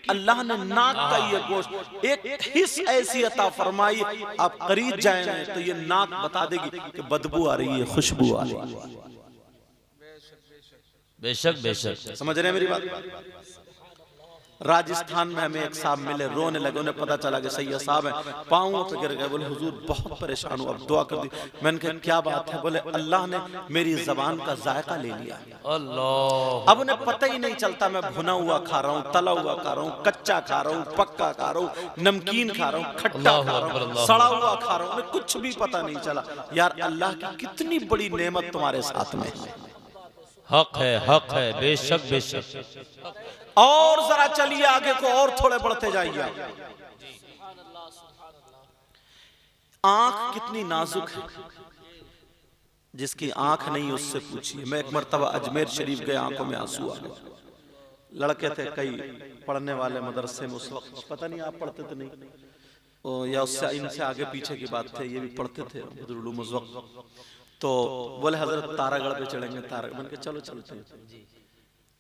अल्लाह ने नाक का ये गोश्त एक हिस्स ऐसी अता फरमाई, आप करीब जाएंगे तो ये नाक बता देगी कि बदबू आ रही है, खुशबू आ रही है। बेशक बेशक, समझ रहे हैं मेरी बात। राजस्थान में हमें एक साहब मिले, रोने लगे, उन्हें पता चला कि सैयद साहब हैं, पांवों पे गिर गए, बोले हुजूर बहुत परेशान हूं, अब दुआ कर दी। मैंने कहा क्या बात है? बोले अल्लाह ने मेरी जबान का जायका ले लिया। अल्लाह। अब उन्हें पता ही नहीं चलता मैं भुना हुआ खा रहा हूँ, तला हुआ खा रहा हूँ, कच्चा खा रहा हूँ, पक्का खा रहा हूँ, नमकीन खा रहा हूँ, खट्टा खा रहा हूँ, सड़ा हुआ खा रहा हूँ, उन्हें कुछ भी पता नहीं चला। यार अल्लाह की कितनी बड़ी नेमत तुम्हारे साथ में है। हक है, बेशक बेशक। और जरा चलिए आगे को, और थोड़े बढ़ते जाइए। आंख कितनी नाजुक है, जिसकी आंख नहीं उससे पूछिए। मैं एक मर्तबा अजमेर शरीफ गए, आंखों में आंसू आ गए। लड़के थे कई पढ़ने वाले मदरसे में उस वक्त, पता नहीं आप पढ़ते थे नहीं, या उससे इनसे आगे पीछे की बात थे, ये भी पढ़ते थे उस वक्त। तो बोले हजरत तारागढ़ पे चढ़ेंगे, तारागढ़ बन के चलो चलते हैं।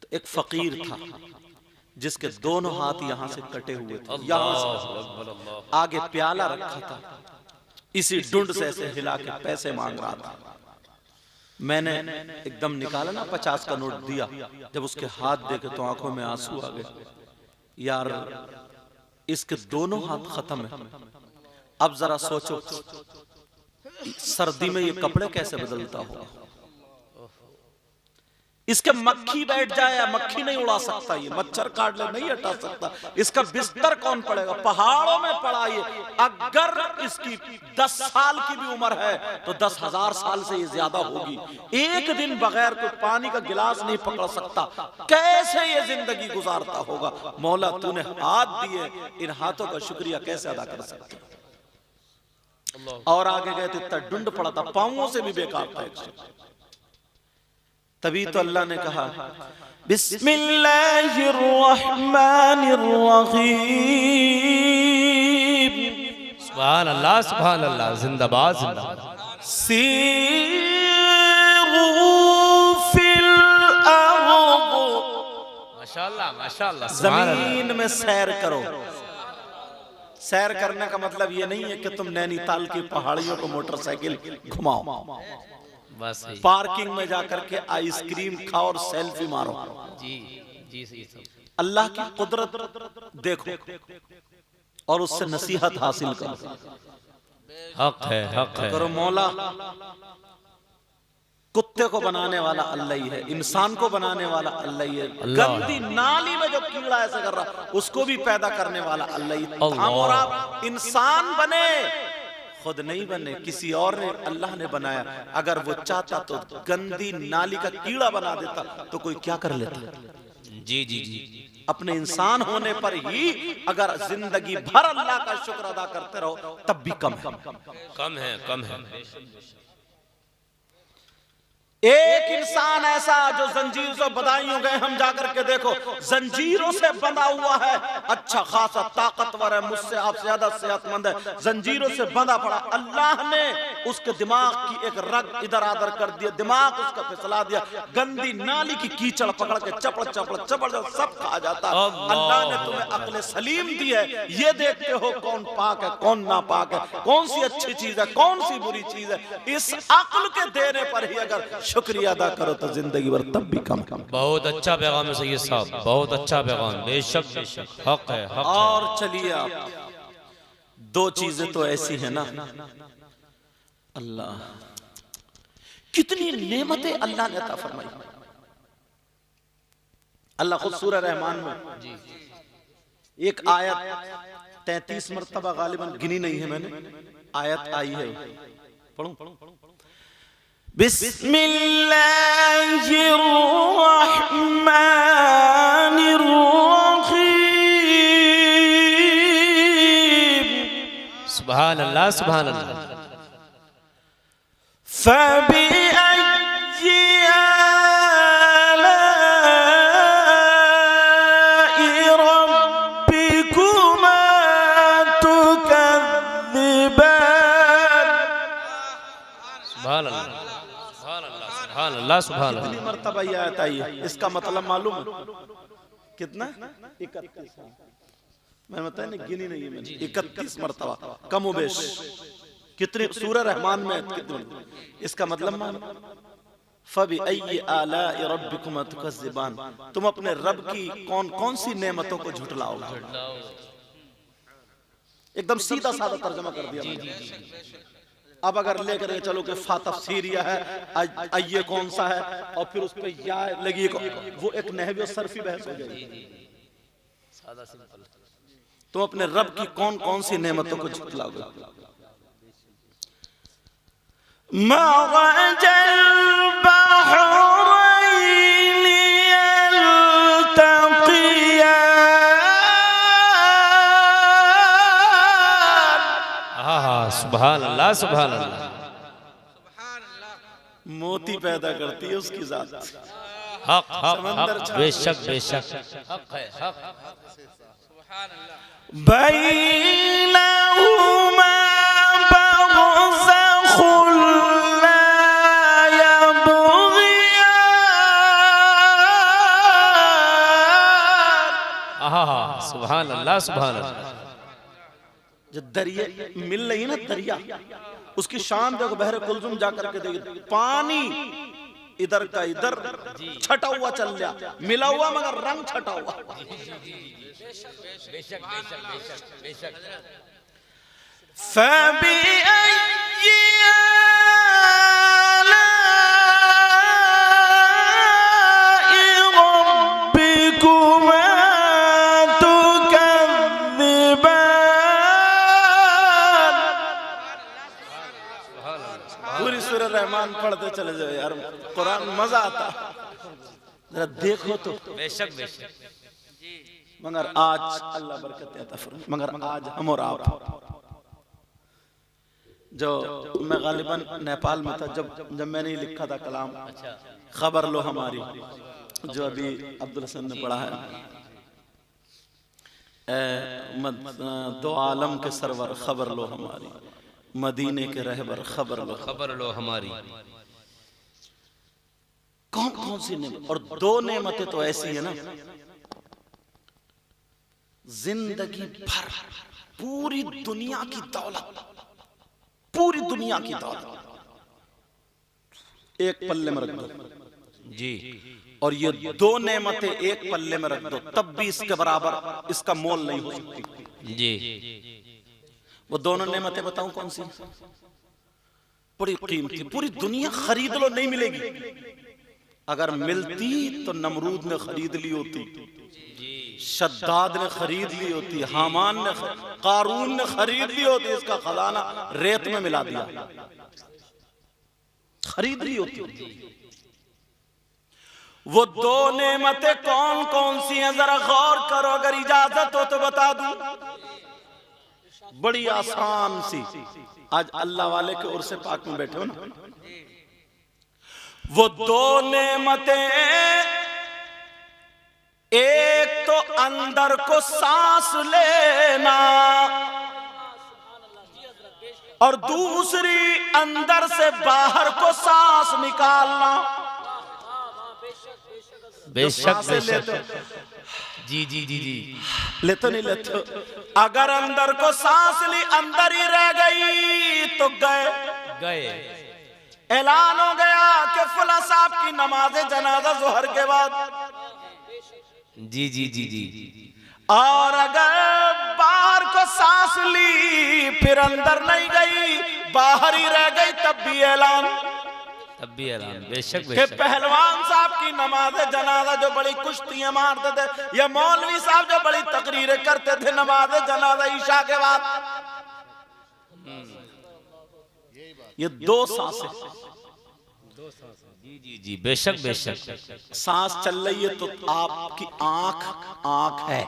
तो एक फकीर था जिसके दोनों हाथ यहाँ से कटे हुए थे, यहाँ से आगे प्याला रखा था, इसी डुंड से ऐसे हिला के पैसे मांग रहा था। मैंने एकदम निकाला ना 50 का नोट दिया, जब उसके हाथ देखे तो आंखों में आंसू आ गए। यार इसके दोनों हाथ खत्म है। अब जरा सोचो सर्दी में ये कपड़े कैसे बदलता होगा। इसके मक्खी बैठ जाए, मक्खी नहीं उड़ा सकता, ये मच्छर काट ले नहीं हटा सकता, इसका बिस्तर कौन पड़ेगा? पहाड़ों में पड़ा ये। अगर इसकी 10 साल की भी उम्र है तो 10,000 साल से ये ज्यादा होगी। एक दिन बगैर कोई पानी का गिलास नहीं पकड़ सकता, कैसे ये जिंदगी गुजारता होगा? मौला तूने हाथ दिए, इन हाथों का शुक्रिया कैसे अदा कर सकते? और आगे गए तो इतना डुंड पड़ा था, पांवों से भी बेकार था। तभी तो अल्लाह ने कहा बिस्मिल्लाहिर्रहमानिर्रहीम। सुभान अल्लाह, सुभान अल्लाह, जिंदाबाद जिंदाबाद। सीरू फिल अर्द, माशाअल्लाह माशाअल्लाह। जमीन में सैर करो। सैर करने का मतलब ये नहीं है कि तुम नैनीताल की पहाड़ियों को मोटरसाइकिल घुमाओ, बस पार्किंग में जाकर के आइसक्रीम खाओ और सेल्फी मारो। जी जी सही। अल्लाह की कुदरत देखो और उससे नसीहत हासिल करो। हक है करो मौला, कुत्ते को बनाने वाला अल्लाह ही है, इंसान को बनाने वाला अल्लाह ही है, गंदी नाली में जो कीड़ा ऐसा कर रहा उसको भी पैदा करने वाला अल्लाह ही। हम और आप इंसान बने, खुद नहीं बने, किसी और ने अल्लाह ने बनाया। अगर वो चाहता तो गंदी नाली का कीड़ा बना देता तो कोई क्या कर लेता? जी जी जी। अपने इंसान होने पर ही अगर जिंदगी भर अल्लाह का शुक्र अदा करते रहो तब भी कम है। एक इंसान ऐसा जो जंजीर से बधाइयों गए, हम जाकर के देखो जंजीरों से बंधा हुआ है, अच्छा खासा ताकतवर है, मुझसे आप ज्यादा सेहतमंद है, जंजीरों से बंधा पड़ा। अल्लाह ने उसके दिमाग की एक रग इधर आदर कर दिया, दिमाग उसका फिसला दिया, गंदी नाली की कीचड़ पकड़ के चपड़ सब खा जाता। अल्लाह ने तुम्हें अक्ल सलीम दी है, ये देखते हो कौन पाक है कौन नापाक है, कौन सी अच्छी चीज है कौन सी बुरी चीज है। इस अक्ल के देने पर ही अगर शुक्रिया अदा करो तो जिंदगी भर तब भी कम। बहुत अच्छा पैगाम है सैयद साहब, बहुत अच्छा पैगाम। बेशक बेशक, हक है। और चलिए आप, दो चीजें तो ऐसी है ना, अल्लाह कितनी नेमतें अल्लाह ने अता फरमाई। अल्लाह खुद सूरह रहमान में एक आयत 33 मरतबा गालिबन गिनी नहीं है मैंने, आयत आई है, पढ़ूं? बिस्मिल्लाहिर्रहमानिर्रहीम। सुभान अल्लाह सुभान अल्लाह। फबिअय्यि आलाइ रब्बिकुमा तुकज़्ज़िबान। सुभान अल्लाह सुभान अल्लाह सुभान अल्लाह सुभान अल्लाह। कितनी मर्तबा ये आयत आई है, इसका मतलब मालूम है? कितना? 31। मैंने बताया नहीं, गिनी नहीं है मैंने, 31 मरतबा कमोबेश। कितने सूरह रहमान में कितने? इसका मतलब मानो फबी अय्यि आलाइ रब्बिकुमा तुकज़्ज़िबान, तुम अपने रब की कौन कौन सी नेमतों को झुठलाओगे। एकदम सीधा साधा तर्जुमा कर दिया मैंने। अब अगर लेकर के चलो कि फा तफसीरिया है, अय्ये कौन सा है, और फिर उस पे या लगी, वो एक नहवी और सरफी बहस हो जाएगी। सादा सिंपल। तुम अपने रब की कौन कौन सी नेमतों को झुठलाओगे। सुभान अल्लाह, सुभान अल्लाह। मोती पैदा करती है उसकी जात। हक हक, बेशक बेशक, हक है हक। बैनहुमा बरज़खुन ला यबग़ियान। सुभान अल्लाह, सुभान अल्लाह। जो दरिया मिल रही है ना, दरिया, उसकी शान देखो। बहरे कुलजुम जाकर के देखिए, पानी इधर का इधर छटा हुआ चल गया, मिला हुआ मगर रंग छटा हुआ। फबी अय्यि आलाइ रब्बिकुमा तुकज़्ज़िबान। पूरी सूरह रहमान पढ़ते चले जाओ यार, कुरान मजा आता। जरा देखो तो। बेशक बेशक। मगर आज अल्लाह बरकत अता फरमाए, मगर आज हम और आप, जो मैं गालिबन नेपाल में था जब मैंने ये लिखा था कलाम, खबर लो हमारी, जो अभी अब्दुल हसन ने पढ़ा है, दो आलम के सरवर खबर लो हमारी, मदीने के रहबर खबर लो, खबर लो हमारी। कौन कौन सी नेमत, और दो नेमतें तो ऐसी है ना, जिंदगी भर पूरी दुनिया की दौलत, पूरी दुनिया की दौलत एक पल्ले में रख दो जी, और ये दो नेमतें एक पल्ले में रख दो, तब भी इसके बराबर इसका मोल नहीं हो सकती जी। वो दोनों नेमतें बताऊं कौन सी? बड़ी कीमती, पूरी दुनिया खरीद लो नहीं मिलेगी। अगर मिलती तो नमरूद ने खरीद ली होती, शद्दाद ने खरीद ली होती, हामान ने, कारून ने खरीद ली होती, इसका खजाना रेत में मिला दिया, खरीद ली होती। वो दो नेमतें कौन कौन सी हैं जरा गौर करो, अगर इजाजत हो तो बता दूं। बड़ी आसान सी, आज अल्लाह वाले के उर्स पाक में बैठे हो ना, वो दो नेमतें, एक तो अंदर को सांस लेना, और दूसरी अंदर से बाहर को सांस निकालना। बेशक बेशक। जी जी जी जी। लेते नहीं लेते, अगर अंदर को सांस ली अंदर ही रह गई तो गए। ऐलान हो गया कि फला साहब की नमाज जनाजा जोहर के बाद। जी जी जी जी। और अगर बाहर को सांस ली फिर अंदर नहीं गई, बाहर ही रह गई, तब भी ऐलान। बेशक बेशक। पहलवान साहब की नमाज जनाजा जो बड़ी कुश्तियां मारते थे, या मौलवी साहब जो बड़ी तकरीरें करते थे नमाज जनाजा ईशा के बाद, ये दो सांसें। जी जी जी। बेशक बेशक। सांस चल रही है तो आपकी आंख आंख है,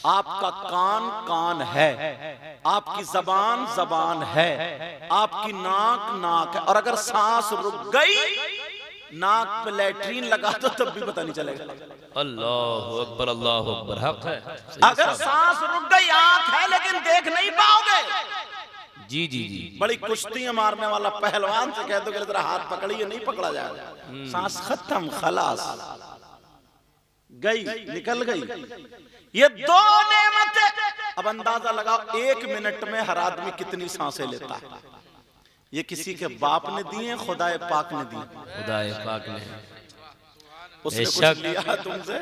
आपका कान कान है, आपकी जबान जबान है, आपकी नाक नाक है। और अगर सांस रुक गई, नाक पे लैट्रीन लगा दो तब भी पता नहीं चलेगा। अल्लाह अकबर, अल्लाह अकबर। हक है। अगर सांस रुक गई, आंख है लेकिन देख नहीं पाओगे। जी जी जी। बड़ी कुश्तियां मारने वाला पहलवान से कह दो कि तेरा हाथ पकड़िए, नहीं पकड़ा जाएगा, सांस खत्म, खलास। गई, निकल गई। ये दो नेमतें, अब अंदाजा लगाओ 1 मिनट में हर आदमी कितनी सांसें लेता है। ये किसी के बाप ने दिए, खुदाए पाक ने दिए, खुदाए पाक ने। उसने कुछ लिया तुमसे?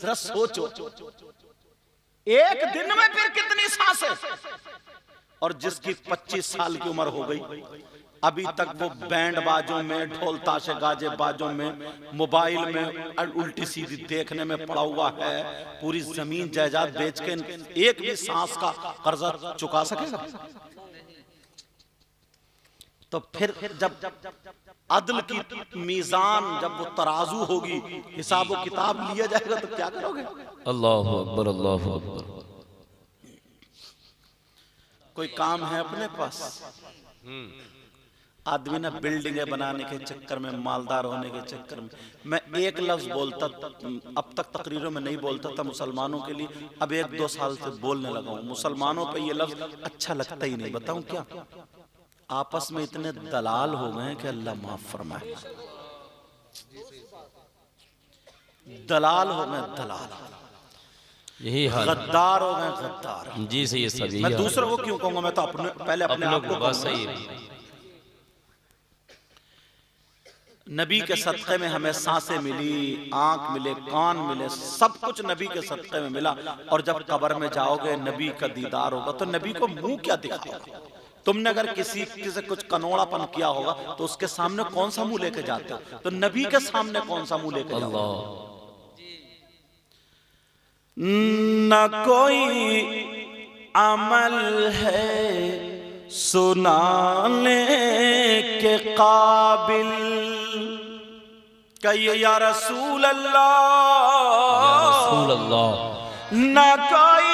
जरा सोचो, एक दिन में फिर कितनी सांसें। और जिसकी 25 साल की उम्र हो गई, अभी तक वो बैंड बाजों में, ढोल ताशे गाजे बाजों में, मोबाइल में उल्टी सीधी देखने में पड़ा हुआ है। पूरी जमीन जायदाद बेच के एक भी सांस का कर्जा चुका सकेगा? तो फिर जब अदल की मीजान, जब वो तराजू होगी, हिसाब व किताब लिया जाएगा, तो क्या करोगे? अल्लाहु अकबर, अल्लाहु अकबर। कोई काम है अपने पास? आदमी ना बिल्डिंगें बनाने के चक्कर में, मालदार होने के चक्कर में, मैं एक लफ्ज बोलता, अब तक तकरीरों में नहीं बोलता था मुसलमानों के लिए, अब 1-2 साल से बोलने लगा हूं। मुसलमानों पे ये लफ्ज अच्छा लगता ही नहीं। बताऊं क्या? आपस में इतने दलाल हो गए कि अल्लाह माफ फरमाए। दलाल हो गए, दलाल, यही हाल, गद्दार हो गए, गद्दार। जी सही है सब। मैं दूसरों को क्यों कहूंगा, मैं तो पहले अपने आप को कहूंगा। सही है। नबी के सदक़े में हमें सांसें मिली, आंख मिले, कान मिले, सब कुछ नबी के सदक़े में मिला। और जब कब्र में जाओगे, नबी का दीदार होगा, तो नबी को मुंह क्या दिखाओगे? तुमने अगर किसी से कुछ कनोड़ापन किया होगा, तो उसके सामने कौन सा मुंह लेके जाते हो? तो नबी के सामने कौन सा मुंह लेके जाओगे? न कोई अमल है सुनाने के काबिल, कहिए या रसूल अल्लाह, या रसूल अल्लाह। न कोई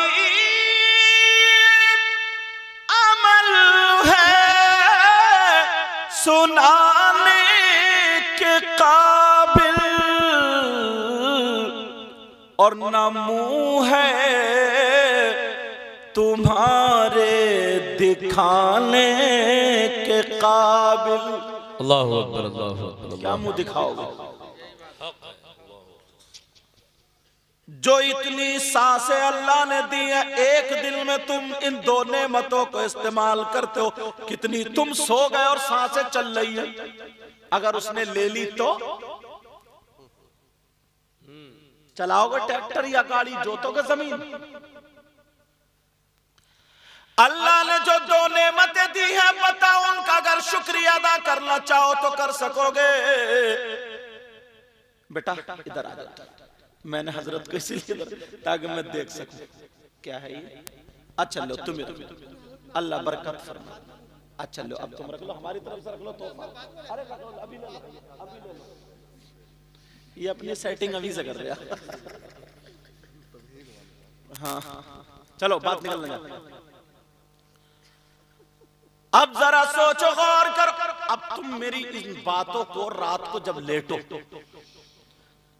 अमल है सुनाने के काबिल, और न मुंह है तुम्हारे दिखाने के काबिल। अल्लाहु अकबर, अल्लाहु अकबर। क्या मुंह दिखाओगे? जो इतनी सांसें अल्लाह ने दी है, एक दिन में तुम इन 2 नेमतों को इस्तेमाल करते हो। कितनी तुम सो गए और सांसें चल रही है, अगर उसने ले ली तो चलाओगे ट्रैक्टर या गाड़ी, जोतोगे जमीन? अल्लाह ने जो 2 नेमतें दी हैं, बताओ उनका अगर शुक्रिया अदा करना चाहो तो कर सकोगे? बेटा इधर आ जा, मैंने हजरत को इसलिए ताकि मैं देख सकूं क्या है ये। अच्छा लो तुम, अल्लाह बरकत फरमा। अच्छा लो, अब तुम रख लो, हमारी तरफ से रख लो तोहफा। अरे रख लो, अभी ले लो, अभी ले लो। ये अपनी सेटिंग अभी से कर रहा। हाँ चलो, बात निकल लगा। अब जरा सोचो, गौर करो। अब तुम मेरी इन बातों को रात को जब लेटो,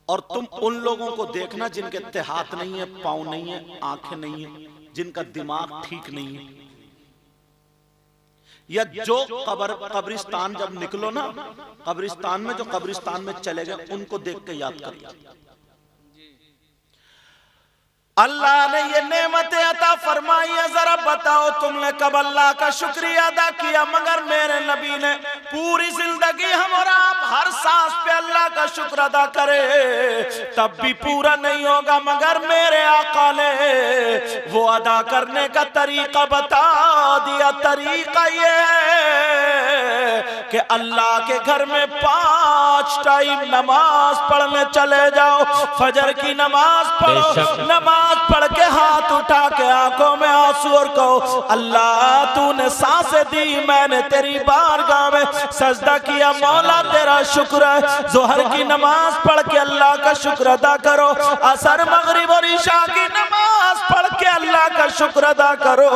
और तुम उन लोगों को देखना जिनके हाथ नहीं है, पांव नहीं है, आंखें नहीं है, जिनका दिमाग ठीक नहीं है, या जो कब्रिस्तान जब निकलो ना, कब्रिस्तान में जो कब्रिस्तान में चले गए, उनको देख के याद करो। अल्लाह ने ये नेमतें अता फरमाई है, जरा बताओ तुमने कब अल्लाह का शुक्रिया अदा किया? मगर मेरे नबी ने पूरी जिंदगी हम और आप हर सांस पे अल्लाह का शुक्र अदा करे, तब भी पूरा नहीं होगा। मगर मेरे आका ने वो अदा करने का तरीका बता दिया। तरीका ये है कि अल्लाह के घर में 5 टाइम नमाज पढ़ने चले जाओ। फजर की नमाज पढ़ो, नमाज पढ़ के हाथ उठा के आंखों में आंसू और कहो, अल्लाह तूने सांसें दी, मैंने तेरी बारगाह में सजदा किया, मौला तेरा शुक्र है। जोहर की नमाज पढ़ के अल्लाह का शुक्र अदा करो। असर, मगरिब और इशा की नमाज पढ़ के अल्लाह का शुक्र अदा करो।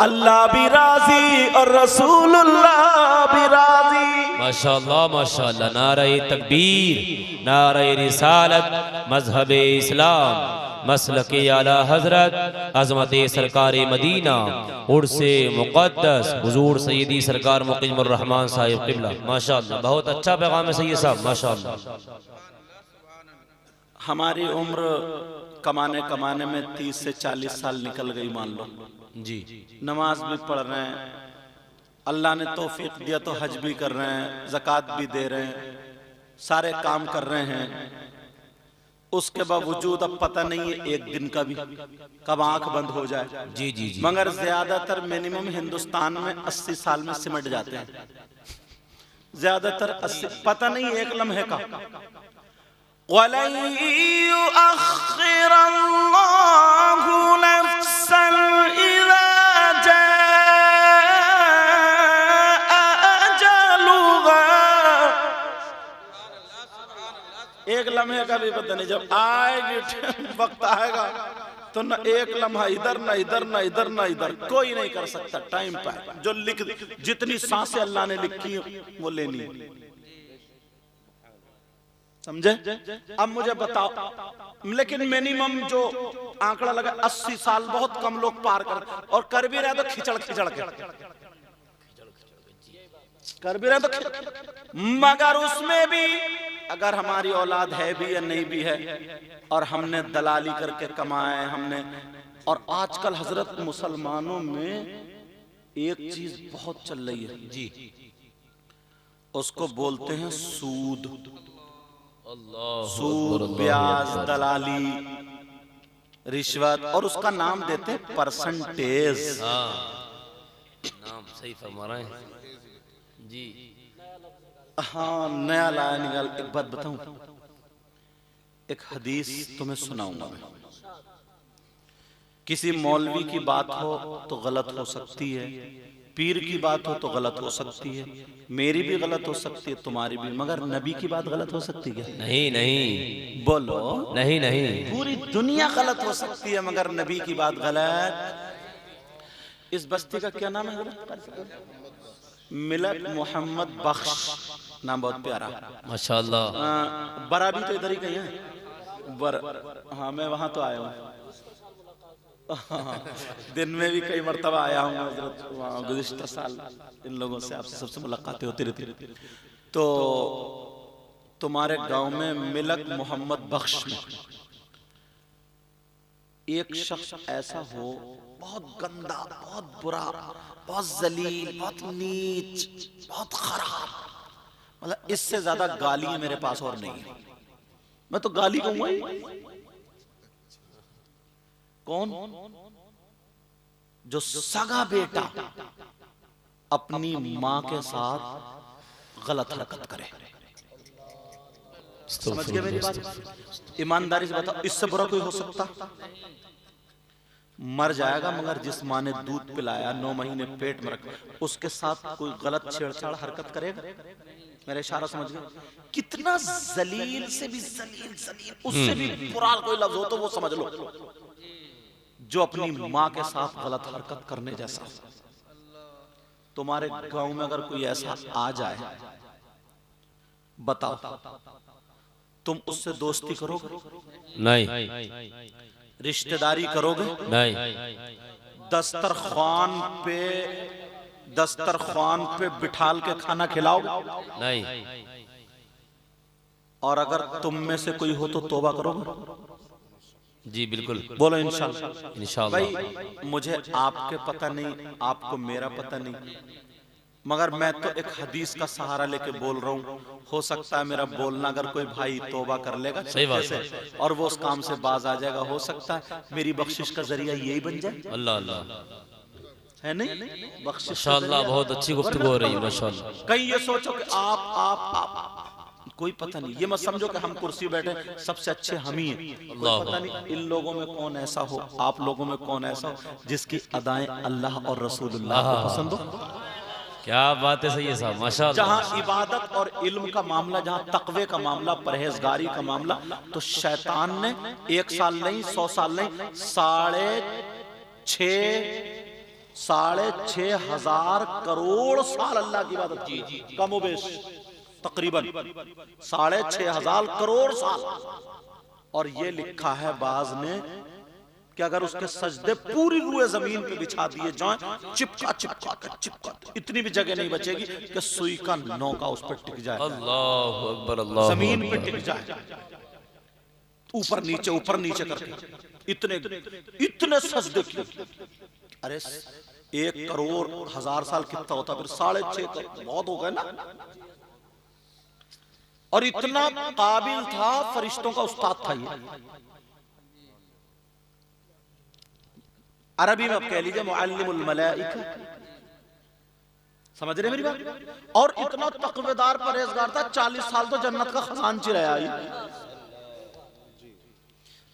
अल्लाह भी राजी और रसूलुल्लाह भी राजी। माशाअल्लाह, माशाअल्लाह। नारे तकबीर, नारे रिसालत, मजहब इस्लाम, मसलके आला हजरत, अजमत सरकार मदीना, उर्से मुक़द्दस हुजूर सैयदी सरकार मुक़ीमुर रहमान साहिब क़िबला। माशाअल्लाह, बहुत अच्छा पैगाम है सैयद साहब, माशाअल्लाह। हमारी उम्र कमाने कमाने में 30 से 40 साल निकल गई मान लो जी। नमाज भी पढ़ रहे हैं, अल्लाह ने तौफीक दिया तो हज भी कर रहे हैं, ज़कात भी दे रहे हैं, सारे काम कर रहे हैं। उसके बावजूद अब पता नहीं है एक दिन का भी कब आंख बंद हो जाए। जी जी जी। मगर ज्यादातर मिनिमम हिंदुस्तान में 80 साल में सिमट जाते हैं, ज्यादातर 80, पता नहीं एक लम्हे का। वलन युअख्खिरल्लाहु नफ्सन इज़ा जाअ अजलुहा, एक लम्हे का भी पता नहीं। जब आएगी वक्त आएगा तो न एक लम्हा इधर न इधर न इधर न इधर, कोई नहीं कर सकता। टाइम पर जो लिख, जितनी सांसें अल्लाह ने लिखी वो लेनी है। समझे? अब मुझे बताओ, लेकिन मिनिमम जो आंकड़ा लगा 80 साल बहुत कम लोग पार कर, और कर भी रहे तो खिचड़ खिचड़ के कर भी रहे तो मगर उसमें भी अगर हमारी औलाद है भी या नहीं भी है, और हमने दलाली करके कमाए हमने। और आजकल हजरत मुसलमानों में एक चीज बहुत चल रही है जी, उसको बोलते हैं सूद। अल्लाह सूद, ब्याज, दलाली, रिश्वत, और उसका नाम देते हैं परसेंटेज। हाँ, नाम सही फरमा रहे हैं जी। हाँ, नया लाया निकाल। एक बात बताऊं, एक हदीस तुम्हें सुनाऊंगा मैं। किसी मौलवी की बात हो तो गलत हो सकती है, पीर की बात हो तो गलत हो सकती है, मेरी भी गलत हो सकती है, तुम्हारी भी, मगर नबी की बात गलत हो सकती है? नहीं नहीं, बोलो। नहीं नहीं, पूरी दुनिया गलत हो सकती है मगर नबी की बात गलत। इस बस्ती का क्या नाम है? मिलत मोहम्मद बख्श, नाम बहुत प्यारा, माशाल्लाह। बरा भी तो इधर ही कहीं है। हाँ, मैं वहां तो आया हूँ। दिन में भी कई मरतबा आया हूँ हजरत, वहाँ गुज़िश्ता साल इन लोगों से आपसे सबसे मुलाकातें होती रहती। तो तुम्हारे गांव में मिलत मोहम्मद बख्श में एक शख्स ऐसा हो, बहुत गंदा, बहुत बुरा, बहुत जलील, बहुत नीच, बहुत खराब, मतलब इससे ज्यादा गाली मेरे पास और नहीं है। मैं तो गाली कहूंगा ही। कौन? जो सगा बेटा अपनी मां के साथ गलत हरकत करे। समझ गए मेरी बात? ईमानदारी से बताओ, इससे बुरा कोई हो सकता? मर जाएगा, मगर जिस मां ने दूध पिलाया, 9 महीने पेट में रखा, उसके साथ कोई गलत छेड़छाड़ हरकत करेगा? मेरा इशारा समझ गए? कितना जलील से भी जलील, उससे भी बुरा कोई लफ्ज हो तो वो समझ लो, जो अपनी मां के साथ गलत हरकत करने जैसा। तुम्हारे गांव में अगर कोई ऐसा आ जाए, बताओ तुम उससे दोस्ती करोगे? नहीं। रिश्तेदारी करोगे? नहीं। दस्तरखान पे बिठाल के खाना खिलाओगे? नहीं। और अगर तुम में से कोई हो तो तौबा करोगे? जी बिल्कुल, बोलो इंशाल्लाह। इंशाल्लाह। भाई मुझे आपके पता नहीं, आपको मेरा पता नहीं, मगर मैं तो एक हदीस का सहारा लेके बोल रहा हूँ। हो सकता है मेरा बोलना अगर कोई भाई तौबा कर लेगा सही बात से, और वो उस काम से बाज आ जाएगा, हो सकता है मेरी बख्शिश का जरिया यही बन जाए। अल्लाह अल्लाह, है नहीं? बख्शिश माशाल्लाह, बहुत अच्छी गुफ्तगू हो रही है माशाल्लाह। कहीं ये सोचो कि आप कोई पता नहीं, ये मत समझो कि हम कुर्सी बैठे सबसे अच्छे हम ही हैं। कोई पता नहीं इन लोगों में कौन ऐसा हो, आप लोगों में कौन ऐसा हो जिसकी अदाएं अल्लाह और रसूलुल्लाह को पसंद हो। क्या बात है, सही है साहब, माशाल्लाह। जहां इबादत और इल्म का मामला, जहां तकवे का मामला, परहेजगारी का मामला, तो शैतान ने 1 साल नहीं, 100 साल नहीं, 6,500 करोड़ साल अल्लाह की इबादत की, कमोबेश तकरीबन 6,500 करोड़ साल। और ये लिखा है बाज ने कि अगर उसके सजदे पूरी रूए जमीन पे बिछा दिए जाएं, चिपका इतनी भी जगह नहीं बचेगी कि सुई का नौका उस पर टिक जाए, अल्लाहु अकबर, अल्लाहु जमीन पे अकबर। टिक जाए। ऊपर नीचे करके इतने सजदे किए। अरे 1 करोड़ 1000 साल कितना होता, फिर 6.5 करोड़ बहुत हो गए ना। और इतना काबिल था, फरिश्तों का उस्ताद था ये। अरबी में आप कह लीजिए मुअल्लिमुल मलाइका, समझ रहे मेरी बात। और इतना तकवेदार परहेजगार था, 40 साल तो जन्नत का खजानची रहा।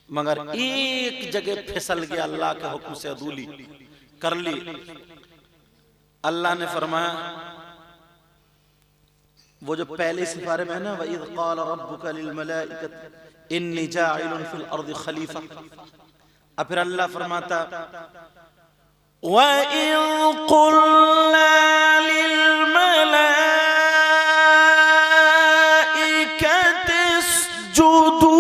मगर एक जगह फिसल गया, अल्लाह के हुक्म से अदूली कर ली। अल्लाह ने फरमाया, वो जो पहले सिपारे में है ना, वइज़ क़ाल रब्बुका लिल मलाइकति इन्नी जाइलुन फिल अर्दि खलीफा। अब फिर अल्लाह फरमाता, वइज़ क़ुल्ना लिल मलाइकति इसजुदू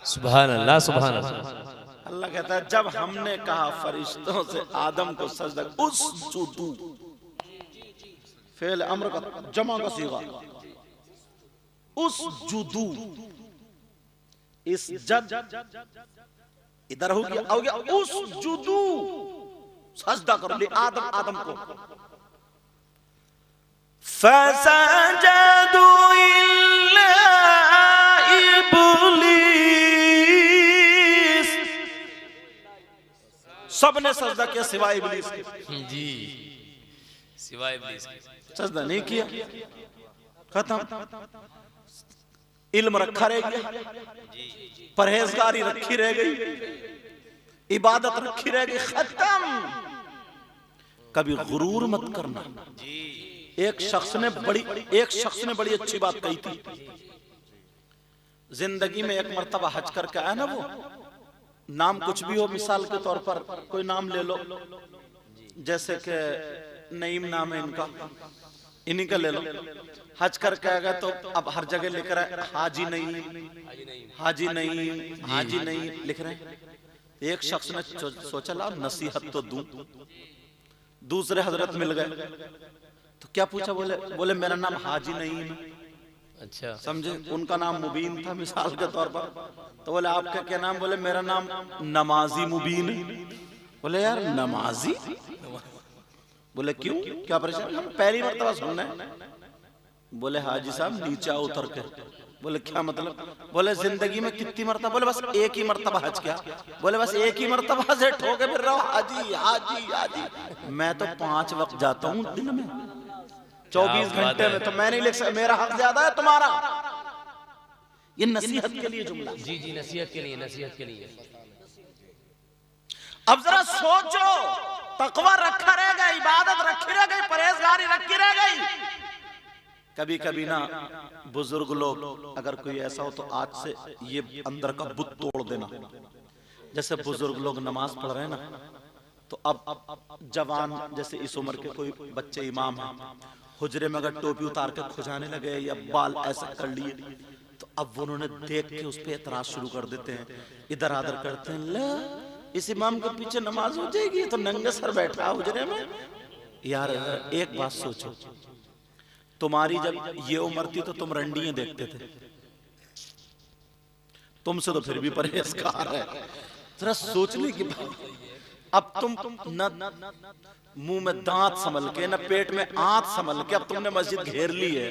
सुभान अल्लाह, सुभान अल्लाह। अल्लाह कहता है, जब हमने कहा फरिश्तों से आदम को सजदा, उसजुदू फेल अम्र का जमा का सीगा, उसजुदू, इस जद इधर हो गया उसजुदू, सजदा करो ले आदम को। फसजदू इल्ला इब्लीस, सबने सजदा किया सिवाय इब्लीस के। जी, सिवाय इब्लीस के सजदा नहीं किया, खत्म। इल्म रखा रह गया, परहेजगारी रखी रह गई, इबादत रखी रह गई, खत्म। कभी गुरूर मत करना। एक शख्स ने बड़ी अच्छी बात कही थी। जिंदगी में एक मर्तबा हज करके आया ना, वो नाम कुछ भी हो, मिसाल के तौर पर कोई नाम ले लो, जैसे कि नईम नाम है इनका, इन्हीं का ले लो। हज करके आएगा तो अब हर जगह लिख रहा है हाजी नहीं, हाजी नहीं, हाजी नहीं लिख रहे हैं। एक शख्स ने सोचा ला नसीहत तो दूं। दूसरे हजरत मिल गए तो क्या पूछा, बोले मेरा नाम हाजी नहीं है। अच्छा, समझे, उनका नाम मुबीन था मिसाल के तौर पर। तो बोले आपका क्या नाम, बोले मेरा नाम नमाजी मुबीन है। बोले यार नमाजी, बोले क्यों, क्या परेशान, हम पहली मर्तबा सुनना है। बोले हाजी साहब नीचे उतर के। बोले क्या मतलब, बोले जिंदगी में कितनी मर्तबा, बोले बस एक ही मर्तबा हज किया। बोले बस एक ही मर्तबा से ठोके फिर रहा हूं हाजी हाजी हाजी। मैं तो 5 वक्त जाता हूँ दिन में, 24 घंटे में, तो मैं नहीं लिख सकता, मेरा हक ज्यादा है तुम्हारा। ये नसीहत के लिए जुमला। जी जी, नसीहत के लिए, नसीहत के लिए। अब जरा सोचो, तकवा रखा रह गया, इबादत रखी रह गई, परहेजगारी रखी रह गई। कभी कभी ना बुजुर्ग लोग, अगर कोई ऐसा हो तो आज से ये अंदर का बुत तोड़ देना। जैसे बुजुर्ग लोग नमाज पढ़ रहे हैं ना, तो अब जवान जैसे इस उम्र के कोई बच्चे इमाम हैं, हुजरे में अगर टोपी उतार के खुजाने लगे या बाल ऐसा कर लिए, तो अब उन्होंने देख के उस पर एतराज शुरू कर देते हैं, इधर आदर करते हैं, ले इस इमाम के पीछे नमाज हो जाएगी, तो नंगे सर बैठा हुजरे में। यार एक बात सोचो, तुम्हारी जब ये उम्र थी तो तुम रंडियां देखते थे, तुमसे तो फिर भी परहेजगार है। जरा सोचने की बात। अब तुम न मुंह में दांत संभल के, न पेट में आंत संभल के, अब तुमने मस्जिद घेर ली है।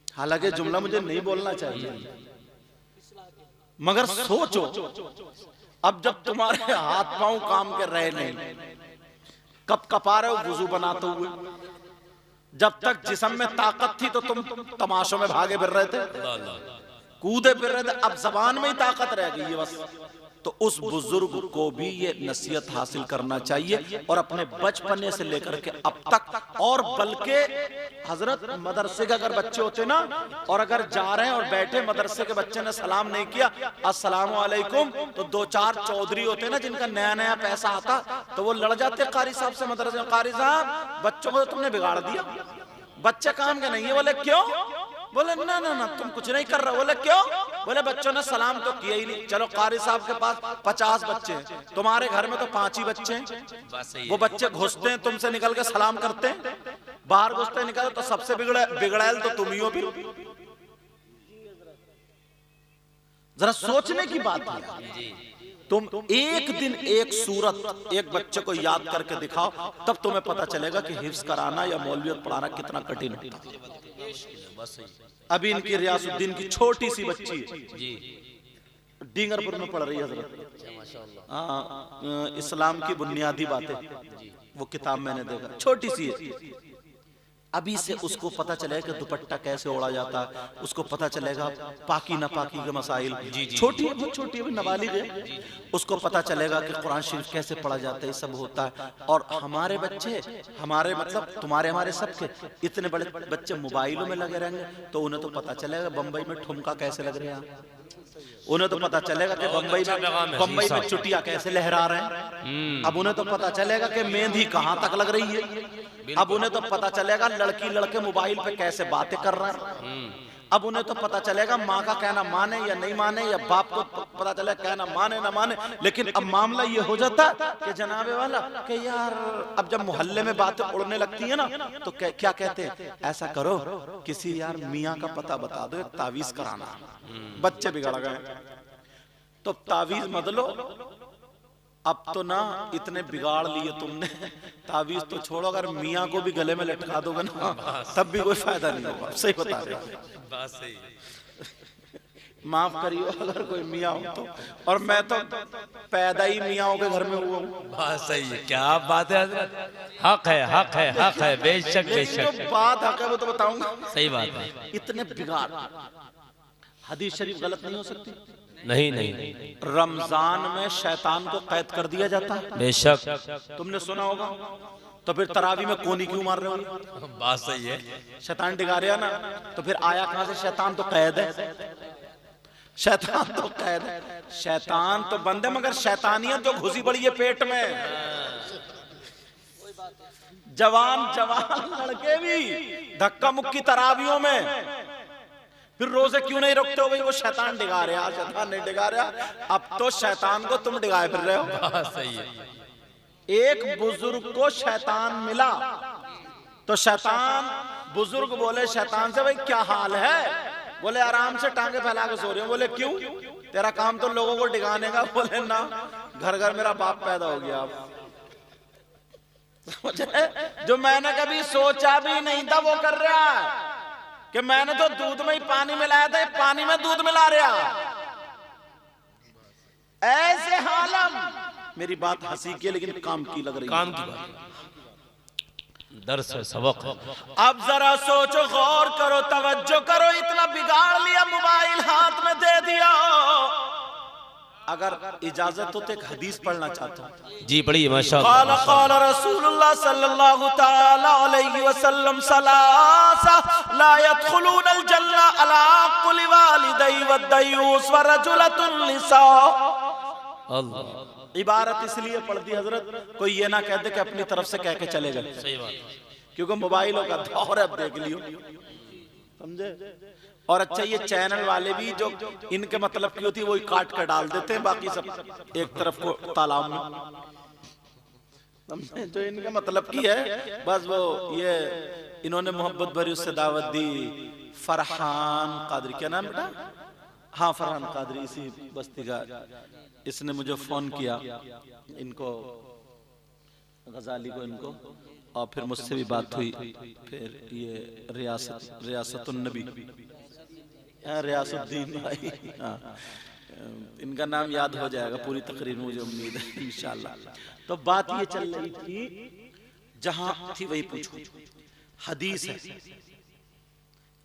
हालांकि जुमला मुझे नहीं बोलना चाहिए, मगर सोचो, अब जब तुम्हारे हाथ पांव काम के रहे नहीं, कब कपा रहे हो वुजू बनाते हुए, जब तक जिस्म में ताकत थी तो तुम तमाशों में भागे फिर रहे थे, कूदे फिर रहे थे। अब जबान में ही ताकत रह गई है बस। तो उस बुजुर्ग को भी ये नसीहत हासिल करना चाहिए, और अपने बचपने से लेकर के अब तक। और बल्कि हजरत मदरसे के अगर बच्चे होते ना, और अगर जा रहे हैं और बैठे मदरसे के बच्चे ने सलाम नहीं किया अस्सलाम वालेकुम, तो 2-4 चौधरी होते ना जिनका नया नया पैसा आता, तो वो लड़ जाते कारी साहब से मदरसे में, कारी साहब बच्चों को तो तुमने बिगाड़ दिया, बच्चे काम के नहीं है। बोले क्यों, बोले ना ना ना तुम कुछ नहीं कर रहे। बोले क्यों, बोले बच्चों ने सलाम तो किया ही नहीं। चलो कारी साहब के पास 50 बच्चे हैं, तुम्हारे घर में तो 5 ही बच्चे हैं। वो बच्चे घुसते हैं तुमसे निकल के सलाम करते हैं, बाहर घुसते निकालो तो सबसे बिगड़ैल तो तुम ही हो। फिर जरा सोचने की बात है। तुम एक दिन एक सूरत एक बच्चे को याद करके दिखाओ, तब तुम्हें पता चलेगा कि हिफ्ज कराना या मौलवियत पढ़ाना कितना कठिन होता है। अभी इनकी रियासुद्दीन की छोटी सी बच्ची है, डींगरपुर में पढ़ रही है हजरत, इस्लाम की बुनियादी बातें, वो किताब मैंने देखा, छोटी सी है। अभी से उसको पता चलेगा कि दुपट्टा कैसे ओढ़ा जाता है, उसको पता चलेगा पाकी नापाकी के मसाइल, छोटी है, बहुत छोटी है, नाबालिग है, उसको पता चलेगा कि कुरान शरीफ कैसे पढ़ा जाता है, सब होता है। और हमारे बच्चे, हमारे मतलब तुम्हारे हमारे सबके इतने बड़े बच्चे मोबाइलों में लगे रहेंगे, तो उन्हें तो पता चलेगा बम्बई में ठुमका कैसे लग रहे हैं, उन्हें तो पता चलेगा कि बम्बई में चुटिया कैसे लहरा रहे हैं। अब उन्हें तो पता चलेगा कि मेहंदी कहाँ तक लग रही है। अब उन्हें तो पता चलेगा लड़की लड़के मोबाइल पे कैसे बातें कर रहे हैं। अब उन्हें तो पता चलेगा माँ का कहना माने या नहीं माने, या बाप को पता चलेगा कहना माने ना माने। लेकिन अब मामला ये हो जाता कि जनाबे वाला कि यार अब जब मोहल्ले में बातें उड़ने लगती है ना, तो क्या कहते हैं, ऐसा करो किसी यार मियाँ का पता बता दो, एक तावीज कराना। बच्चे बिगड़ गए, तो तावीज मत लो। अब तो ना इतने बिगाड़ लिए तुमने, तावीज तो छोड़ो, अगर मियाँ को भी गले में लटका दोगे ना तब भी कोई फायदा नहीं होगा। सही बता रहे हो, बात सही है। माफ करियो अगर कोई मियाँ हो तो, और मैं तो पैदा ही मियाँ के घर में हुआ हूँ। बात सही है, क्या बात है, हक है, हक है, हक है, बेशक बेशक। जो बात हक है वो तो बताऊंगा। सही बात है। इतने बिगाड़, हदीस शरीफ गलत नहीं हो सकती। नहीं नहीं, रमजान में शैतान को कैद कर दिया जाता है, बेशक तुमने सुना होगा। तो फिर तरावी में कोनी क्यों मार रहे हो? बात सही है, शैतान डिगा रहा ना, तो फिर आया कहां से? शैतान तो कैद है, शैतान तो कैद है, शैतान तो बंद है, मगर शैतानियत जो घुसी पड़ी है पेट में। जवान जवान लड़के भी धक्का मुक्की तरावियों में, फिर रोजे क्यों नहीं रोकते हो भाई? वो शैतान डिगा रहा, शैतान नहीं डिगा रहा। अब तो शैतान को तुम डिगाए फिर रहे हो। सही है। एक बुजुर्ग को शैतान मिला, तो शैतान बुजुर्ग बोले शैतान से, भाई क्या हाल है? बोले आराम से टांगे फैला के सो रहे हो। बोले क्यों? तेरा काम तो लोगों को डिगाने का। बोले ना, घर घर मेरा बाप पैदा हो गया। जो मैंने कभी सोचा भी नहीं था वो कर रहा है, कि मैंने तो दूध में ही पानी मिलाया था, पानी में दूध मिला रहा। ऐसे हालम, मेरी बात हंसी की लेकिन काम की लग रही है, काम की बात, दर्स है, सबक है। अब जरा सोचो, गौर करो, तवज्जो करो, इतना बिगाड़ लिया, मोबाइल हाथ में दे दिया। अगर इजाजत हो तो एक हदीस पढ़ना चाहता हूँ। जी पढ़िए। माशाअल्लाह। क़ाल रसूलुल्लाह सल्लल्लाहु तआला अलैहि वसल्लम सलासा ला यदखुलूनल जन्ना अला कुल्ली वालिदैहि वद्दयूस व रजुलतुन लिसा। अल्लाह। इबारत इसलिए पढ़ दी हजरत, कोई ये ना कहते कि अपनी तरफ से कह के चले गए। सही बात, क्योंकि मोबाइलों का दौर है, अब देख लियो, समझे। और अच्छा, ये चैनल वाले भी जो इनके मतलब की होती है वही काट कर डाल देते हैं, बाकी सब एक तरफ को तालाब में, समझे। जो इनका मतलब की है बस वो ये इन्होंने मोहब्बत भरी उससे दावत दी। फरहान कादरी, क्या नाम बेटा? हाँ फरहान कादरी, इसी बस्ती का। इसने मुझे फोन किया, इनको गजाली को, इनको, और फिर मुझसे भी बात हुई। फिर ये रियासतुन नबी, रियासुद्दीन भाई, इनका नाम याद हो जाएगा पूरी तकरीर में, मुझे उम्मीद है इंशाअल्लाह। तो बात ये चल रही थी, जहां थी वही पूछो। हदीस है,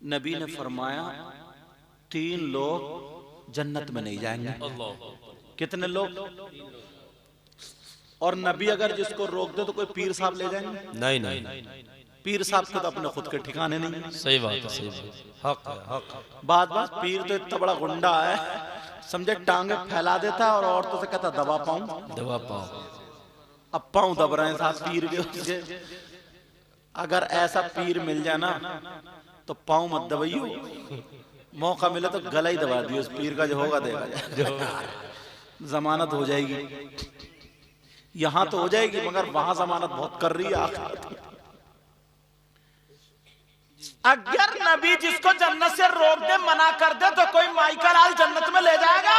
नबी ने फरमाया 3 लोग जन्नत में नहीं जाएंगे। कितने लोग? और नबी अगर जिसको रोक दे तो कोई पीर साहब ले जाएंगे? नहीं नहीं, पीर साहब के तो अपने खुद के ठिकाने नहीं। सही बात है, सही बात, हक है, हक। बात पीर तो इतना बड़ा गुंडा है, समझे, टांगे फैला देता और औरतों से कहता दबा पाऊं, दबा पाऊं। अब पाऊं दब रहे हैं साथ पीर के उसके। अगर ऐसा पीर मिल जाए ना तो पाऊं मत दबाइयो, मौका मिले तो गला ही दबा दियो उस पीर का, जो होगा देगा, जमानत हो जाएगी। यहाँ तो हो जाएगी, मगर वहां जमानत बहुत कर रही है आखिरत। अगर नबी जिसको जन्नत से रोक दे, मना कर दे, तो कोई माई का लाल जन्नत में ले जाएगा?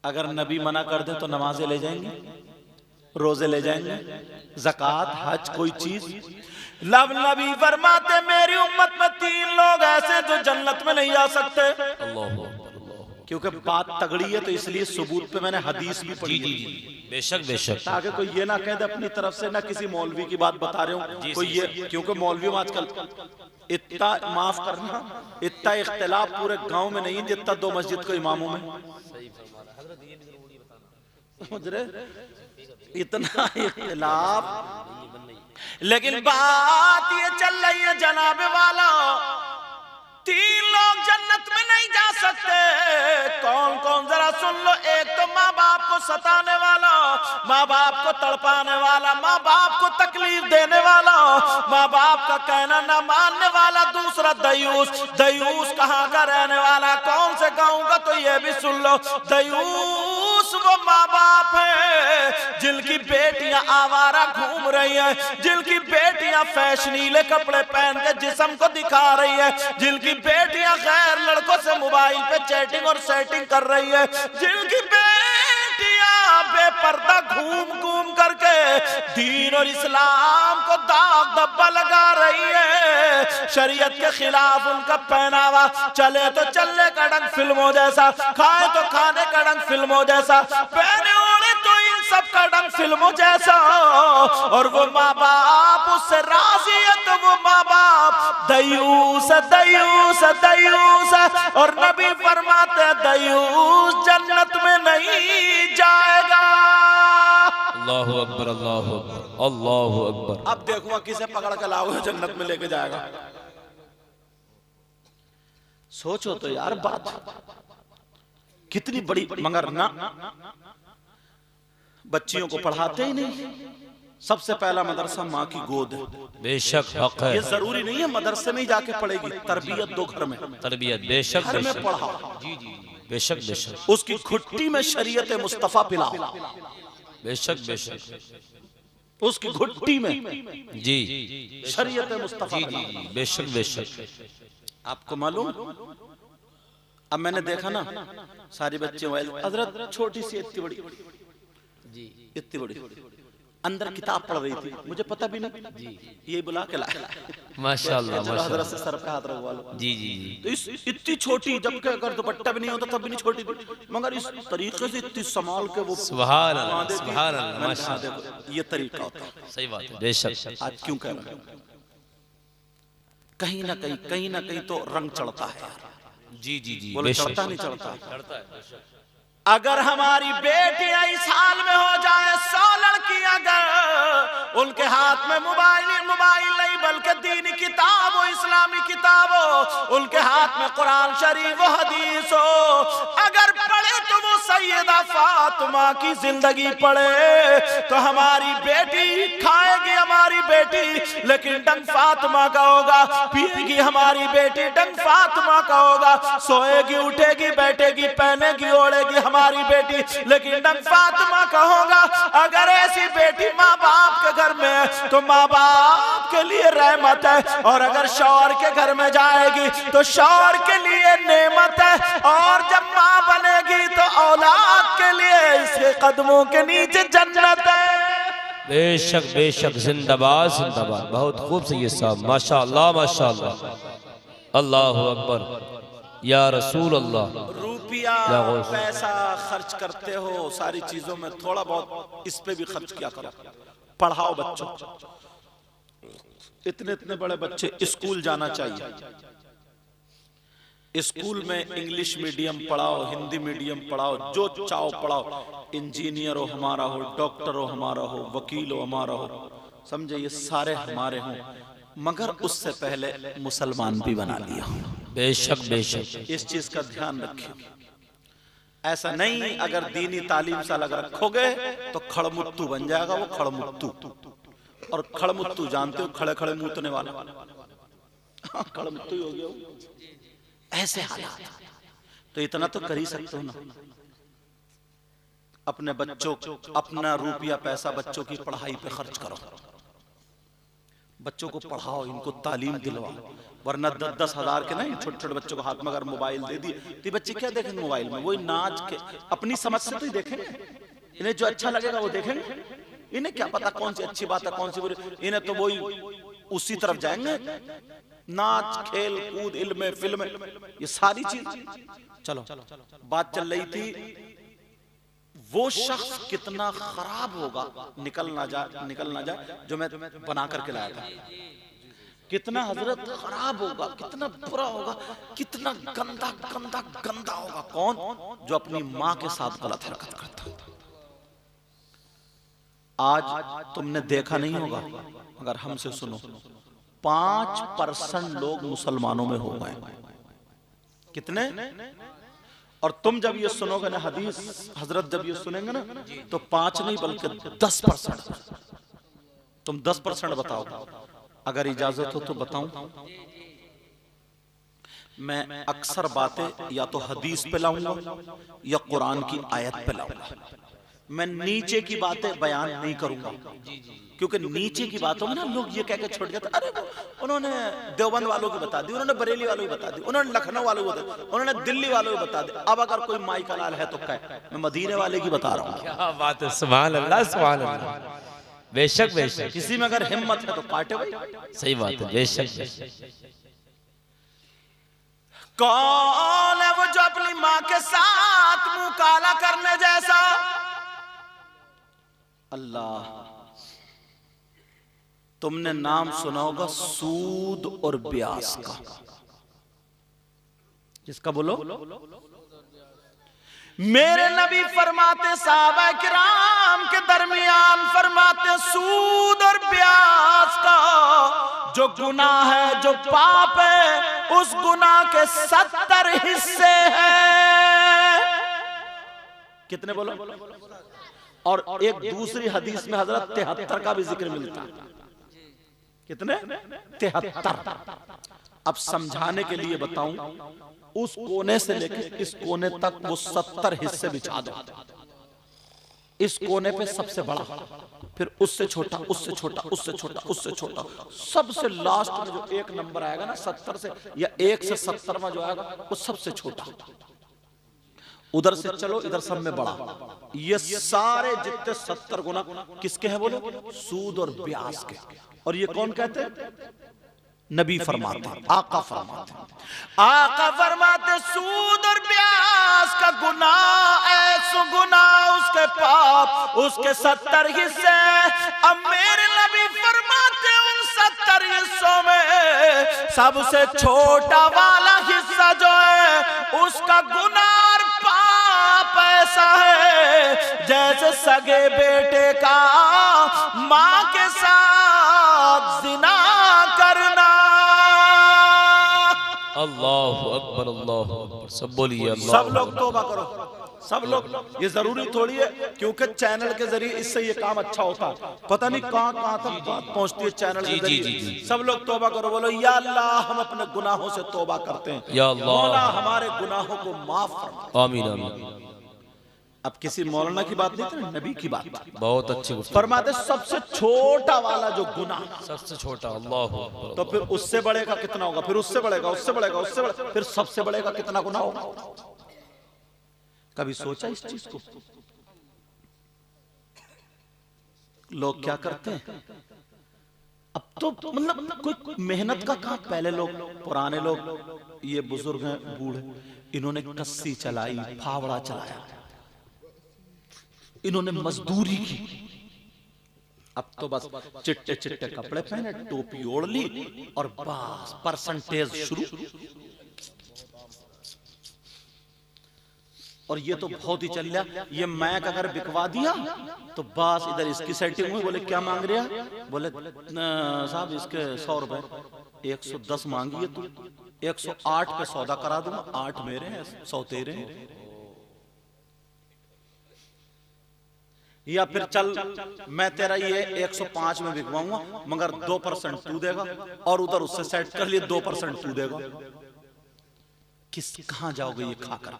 अगर नबी मना कर दे तो नमाजें ले जाएंगे, रोजे ले जाएंगे, ज़कात, हज, कोई चीज? लब नबी फरमाते मेरी उम्मत में 3 लोग ऐसे जो जन्नत में नहीं जा सकते। क्योंकि बात तगड़ी है तो इसलिए सबूत पे मैंने हदीस भी पढ़ी। जी जी बेशक बेशक, ताकि कोई ये ना कह दे अपनी तरफ से, ना किसी मौलवी की बात बता रहे हो कोई ये, क्योंकि मौलवी में आजकल इतना, माफ करना, इतना इख्तिलाफ पूरे गांव में नहीं जितना 2 मस्जिद को इमामों में, समझ रहे? इतना इख्तिलाफ। लेकिन बात ये चल रही है जनाब वाला, 3 लोग जन्नत में नहीं जा सकते। कौन कौन जरा सुन लो। एक तो माँ बाप को सताने वाला, माँ बाप को तड़पाने वाला, माँ बाप को तकलीफ देने वाला, माँ बाप का कहना न मानने वाला। दूसरा दयूस। दयूस कहाँ का रहने वाला, कौन से गाँव का, तो ये भी सुन लो। दयूस वो माँ बाप है जिनकी बेटियां आवारा घूम रही हैं, जिनकी बेटियां फैशनीले कपड़े पहन के जिस्म को दिखा रही है, जिनकी बेटियां गैर लड़कों से मोबाइल पे चैटिंग और सेटिंग कर रही है, जिनकी बेटियां बेपर्दा घूम घूम करके दीन और इस्लाम को दाग धब्बा लगा रही है। शरीयत के खिलाफ उनका पहनावा, चले तो चलने का ढंग फिल्मों जैसा, खाए तो खाने का ढंग फिल्मों जैसा, पहने ओढ़े तो इन सब का ढंग फिल्मों जैसा। और वो माँ बाप उससे राजी है तो वो माँ बाप दयूस दयूस दयूस। और नबी फरमाते दयूस जन्नत में नहीं जाएगा। अल्लाहु अकबर अल्लाहु अकबर अल्लाहु अकबर। अब देखूंगा किसे पकड़ के लाओगे जन्नत में लेके जाएगा। सोचो तो यार बात कितनी बड़ी। मगर ना, बच्चियों को पढ़ाते ही नहीं। सबसे पहला मदरसा माँ की गोद है। बेशक हक है। ये जरूरी नहीं है मदरसे में ही जाके पढ़ेगी, तरबियत दो घर में, तरबियत बेशक घर में बेशक। पढ़ाओ। जी जी बेशक बेशक। उसकी घुट्टी में शरीयत मुस्तफा पिलाओ। बेशक बेशक। उसकी घुट्टी में जी शरीयत मुस्तफा जी जी जी बेशक बेशक। आपको मालूम, अब मैंने देखा ना सारी बच्चे हजरत छोटी सी इतनी बड़ी इतनी बड़ी अंदर किताब पढ़ रही थी, मुझे पता भी नहीं, ये बुला के लाया माशाल्लाह हजरत माशाल्लाह। से सर पे हाथ रखवा लो। जी जी जी तो इस इतनी छोटी, जबकि अगर दुपट्टा भी नहीं होता तब भी नहीं छोटी थी, मगर इस तरीके से इतनी संभाल के वो सुभान अल्लाह वहाँ देती। सुभान अल्लाह मैंने कहा, माशाल्लाह। देखो ये तरीका होता है। सही बात है बेशक। आज क्यों कह रहे हैं, कहीं ना कहीं तो रंग चढ़ता है यार। जी जी जी बोले बेशक। चढ़ता नहीं चढ़ता। अगर हमारी बेटियां इस हाल में हो जाए, 100 लड़कियां अगर उनके हाथ में मोबाइल नहीं बल्कि दीनी किताब हो, इस्लामी किताब हो, उनके हाथ में कुरान शरीफ हो, हदीस हो, अगर पढ़े तो वो सैयदा फातिमा की जिंदगी पढ़े, तो हमारी बेटी खाएगी, हमारी बेटी लेकिन डंग फातिमा का होगा, पिएगी हमारी बेटी डंग फातिमा का होगा, सोएगी उठेगी बैठेगी पहनेगी ओढ़ेगी हमारी बेटी लेकिन डंग फातिमा का होगा। अगर ऐसी बेटी माँ बाप के घर में है तो माँ बाप के लिए रहमत है, और अगर शौहर के घर में जाएगी तो शौहर के लिए नेमत है, और जब माँ बनेगी तो औलाद के लिए इसके कदमों के नीचे जन्नत है। बेशक बेशक। जिंदाबाद जिंदाबाद। बहुत खूब से ये साहब माशाल्लाह माशाल्लाह। अल्लाहु अकबर या रसूल अल्लाह। रुपया पैसा खर्च करते हो सारी चीजों में, थोड़ा बहुत इस पे भी खर्च किया करो। पढ़ाओ बच्चों, इतने बड़े बच्चे स्कूल जाना चाहिए। स्कूल में इंग्लिश मीडियम पढ़ाओ, हिंदी मीडियम पढ़ाओ, जो चाहो पढ़ाओ। इंजीनियर हो हमारा हो, डॉक्टर हो हमारा हो, वकील हो हमारा हो, समझे, ये सारे हमारे हों, मगर उससे पहले मुसलमान भी बना लिया। बेशक बेशक। इस चीज का ध्यान रखिए। ऐसा नहीं अगर दीनी तालीम से अलग रखोगे तो खड़मुत्तू बन जाएगा वो, खड़मुत्तू। और खड़मुत्तू जानते हो, खड़े खड़े मुतने वाला, खड़मुत्तू ही हो गया वो। ऐसे हालात, तो इतना तो कर ही सकते हो ना, अपने बच्चों, अपना रुपया पैसा बच्चों की पढ़ाई पे खर्च करो। बच्चों को पढ़ाओ, इनको तालीम दिलवाओ, वरना 10-10 हजार के नहीं छोटे छोटे बच्चों को हाथ में अगर मोबाइल दे दिए तो बच्चे क्या देखेंगे मोबाइल में? वही नाच के अपनी समझ से तो ही देखेंगे, इन्हें जो अच्छा लगेगा वो देखेंगे। इन्हें क्या पता कौन सी अच्छी बात है कौन सी बुरी, इन्हें तो वही उसी तरफ जाएंगे, नाच खेल कूद इल्म फिल्म ये सारी चीज। चलो बात चल रही थी वो शख्स कितना खराब होगा निकल ना जाए जो मैं बना करके लाया था, कितना हजरत खराब होगा, कितना बुरा होगा, कितना गंदा गंदा गंदा होगा। कौन? जो अपनी माँ के साथ गलत हरकत करता। आज तुमने देखा नहीं होगा, अगर हमसे सुनो, 5% लोग मुसलमानों में हो गए। कितने? और तुम जब ये सुनोगे ना हदीस, हजरत जब ये सुनेंगे ना तो 5 नहीं बल्कि 10%। तुम 10% बताओ, अगर इजाजत हो तो बताऊं। मैं अक्सर बातें या तो हदीस पे लाऊंगा या कुरान की आयत पे लाऊंगा। मैं नीचे की बातें बयान नहीं करूंगा, क्योंकि नीचे की बातों में ना लोग ये कह के छोड़ जाते, अरे उन्होंने देवबंद वालों की बता दी, उन्होंने बरेली वालों की बता दी, उन्होंने लखनऊ वालों की बता दी, उन्होंने दिल्ली वालों की बता दी। अब अगर कोई माई का लाल है तो कहे मैं मदीने वाले की बता रहा हूँ। क्या बात है, सुभान अल्लाह सुभान अल्लाह। बेशक बेशक, किसी में अगर हिम्मत है तो काटे भाई। सही बात है, बेशक। कौन है वो जो अपनी माँ के साथ मुंह काला करने जैसा? अल्लाह। तुमने नाम सुना होगा सूद और ब्याज का। किसका बोलो? मेरे नबी फरमाते साहबा किराम के दरमियान फरमाते सूद और ब्याज का जो गुनाह है, जो पाप है, उस गुनाह के 70 हिस्से हैं। कितने बोलो? और एक दूसरी हदीस में हजरत 73 का भी जिक्र मिलता है। कितने? 73। अब समझाने के लिए बताऊं, उस कोने से लेकर इस कोने तक वो 70 हिस्से बिछा दो। इस कोने पे सबसे बड़ा, फिर उससे छोटा, उससे छोटा, उससे छोटा, उससे छोटा, सबसे लास्ट में जो एक नंबर आएगा ना 70 से या 1 से 70 में जो आएगा वो सबसे छोटा। उधर से चलो, इधर सब में बड़ा। ये सारे जितने 70 गुना किसके हैं बोलो? सूद और ब्याज के। और ये कौन कहते हैं? नबी फरमाते, आका फरमाते, आका फरमाते सूद और ब्याज का गुनाह ऐसा गुनाह, उसके पाप, उसके 70 हिस्से। अब मेरे नबी फरमाते उन 70 हिस्सों में सबसे छोटा वाला हिस्सा जो है उसका गुनाह पाप ऐसा है जैसे सगे बेटे का मां के साथ जिना करना। अल्लाहु अकबर, अल्लाहु अकबर। सब बोलिए अल्लाह। सब लोग तौबा करो, सब लोग। ये जरूरी थोड़ी है क्योंकि चैनल के जरिए इससे ये काम अच्छा होता है। पता नहीं कहां कहां तक बात पहुंचती है चैनल के जरिए। सब लोग तौबा करो, बोलो या अल्लाह हम अपने गुनाहों से तौबा करते हैं, या अल्लाह मौला हमारे गुनाहों को माफ फरमा। आमीन आमीन। अब किसी मौलाना की बात नहीं थी, नबी की बात। बहुत अच्छी फरमाते सबसे छोटा वाला जो गुनाह, सबसे छोटा। अल्लाहु अकबर। तो फिर उससे बड़े का कितना होगा? फिर उससे बढ़ेगा, उससे बढ़ेगा, उससे बढ़ेगा, फिर सबसे बड़े का कितना गुनाह होगा? कभी सोचा इस चीज को? लोग क्या करते हैं अब तो मतलब कोई मेहनत का काम। पहले लोग, पुराने लोग, ये बुजुर्ग हैं बूढ़े, इन्होंने कस्सी चलाई, फावड़ा चलाया, इन्होंने मजदूरी की। अब तो बस चिट्टे चिट्टे कपड़े पहने, टोपी ओढ़ ली और बस परसेंटेज शुरू। और ये तो बहुत ही चल रहा। ये मैक अगर बिकवा दिया तो बस इधर इसकी सेटिंग हुई। बोले क्या मांग रहा? बोले साहब इसके 100 रुपए। 110 मांगी है तू, 108 पे सौदा करा दूंगा। 8 मेरे हैं, 100 तेरे हैं। या फिर चल मैं तेरा ये 105 में बिकवाऊंगा मगर 2% तू देगा, और उधर उससे सेट कर लिए 2% तू देगा। किस कहां जाओगे ये खा कर?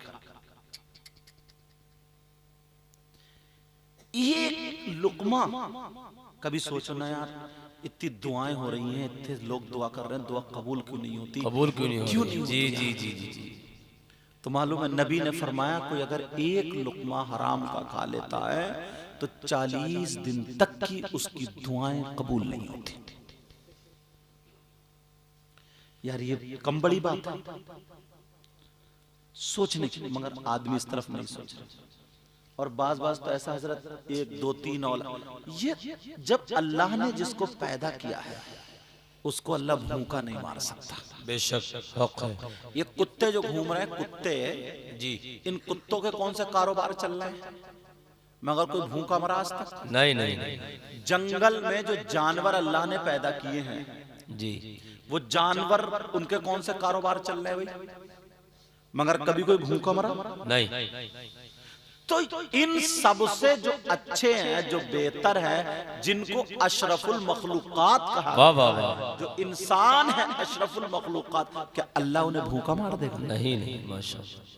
ये लुकमा कभी सोचो ना यार, इतनी दुआएं हो रही हैं, इतने लोग दुआ कर रहे हैं, दुआ कबूल क्यों नहीं होती? कबूल क्यों नहीं क्यों होती? नहीं जी होती? जी जी जी जी। तो मालूम है नबी ने फरमाया कोई अगर एक लुकमा हराम का खा लेता है तो 40 दिन तक की उसकी दुआएं कबूल नहीं होती। यार ये कम बड़ी बात है सोचने की, मगर आदमी इस तरफ नहीं सोच रहा। और बाज तो ऐसा हजरत 1 2 3 औलाद, ये जब अल्लाह ने जिसको पैदा किया है उसको अल्लाह भूखा नहीं मार सकता। बेशक हक है। ये कुत्ते जो घूम रहे हैं कुत्ते जी। इन कुत्तों के कौन से कारोबार चल रहे हैं? मगर कोई भूखा मरा आज तक? नहीं नहीं नहीं। जंगल में जो जानवर अल्लाह ने पैदा किए हैं जी, वो जानवर उनके कौन से कारोबार चल रहे हैं भाई? मगर कभी कोई भूखा मरा नहीं। तो इन सब से जो अच्छे हैं, जो बेहतर है, जिनको अशरफुल मखलूकात कहा, वाह वाह वाह, जो इंसान है अशरफुल मखलूकात, क्या अल्लाह उन्हें भूखा मार देगा? नहीं नहीं माशाअल्लाह।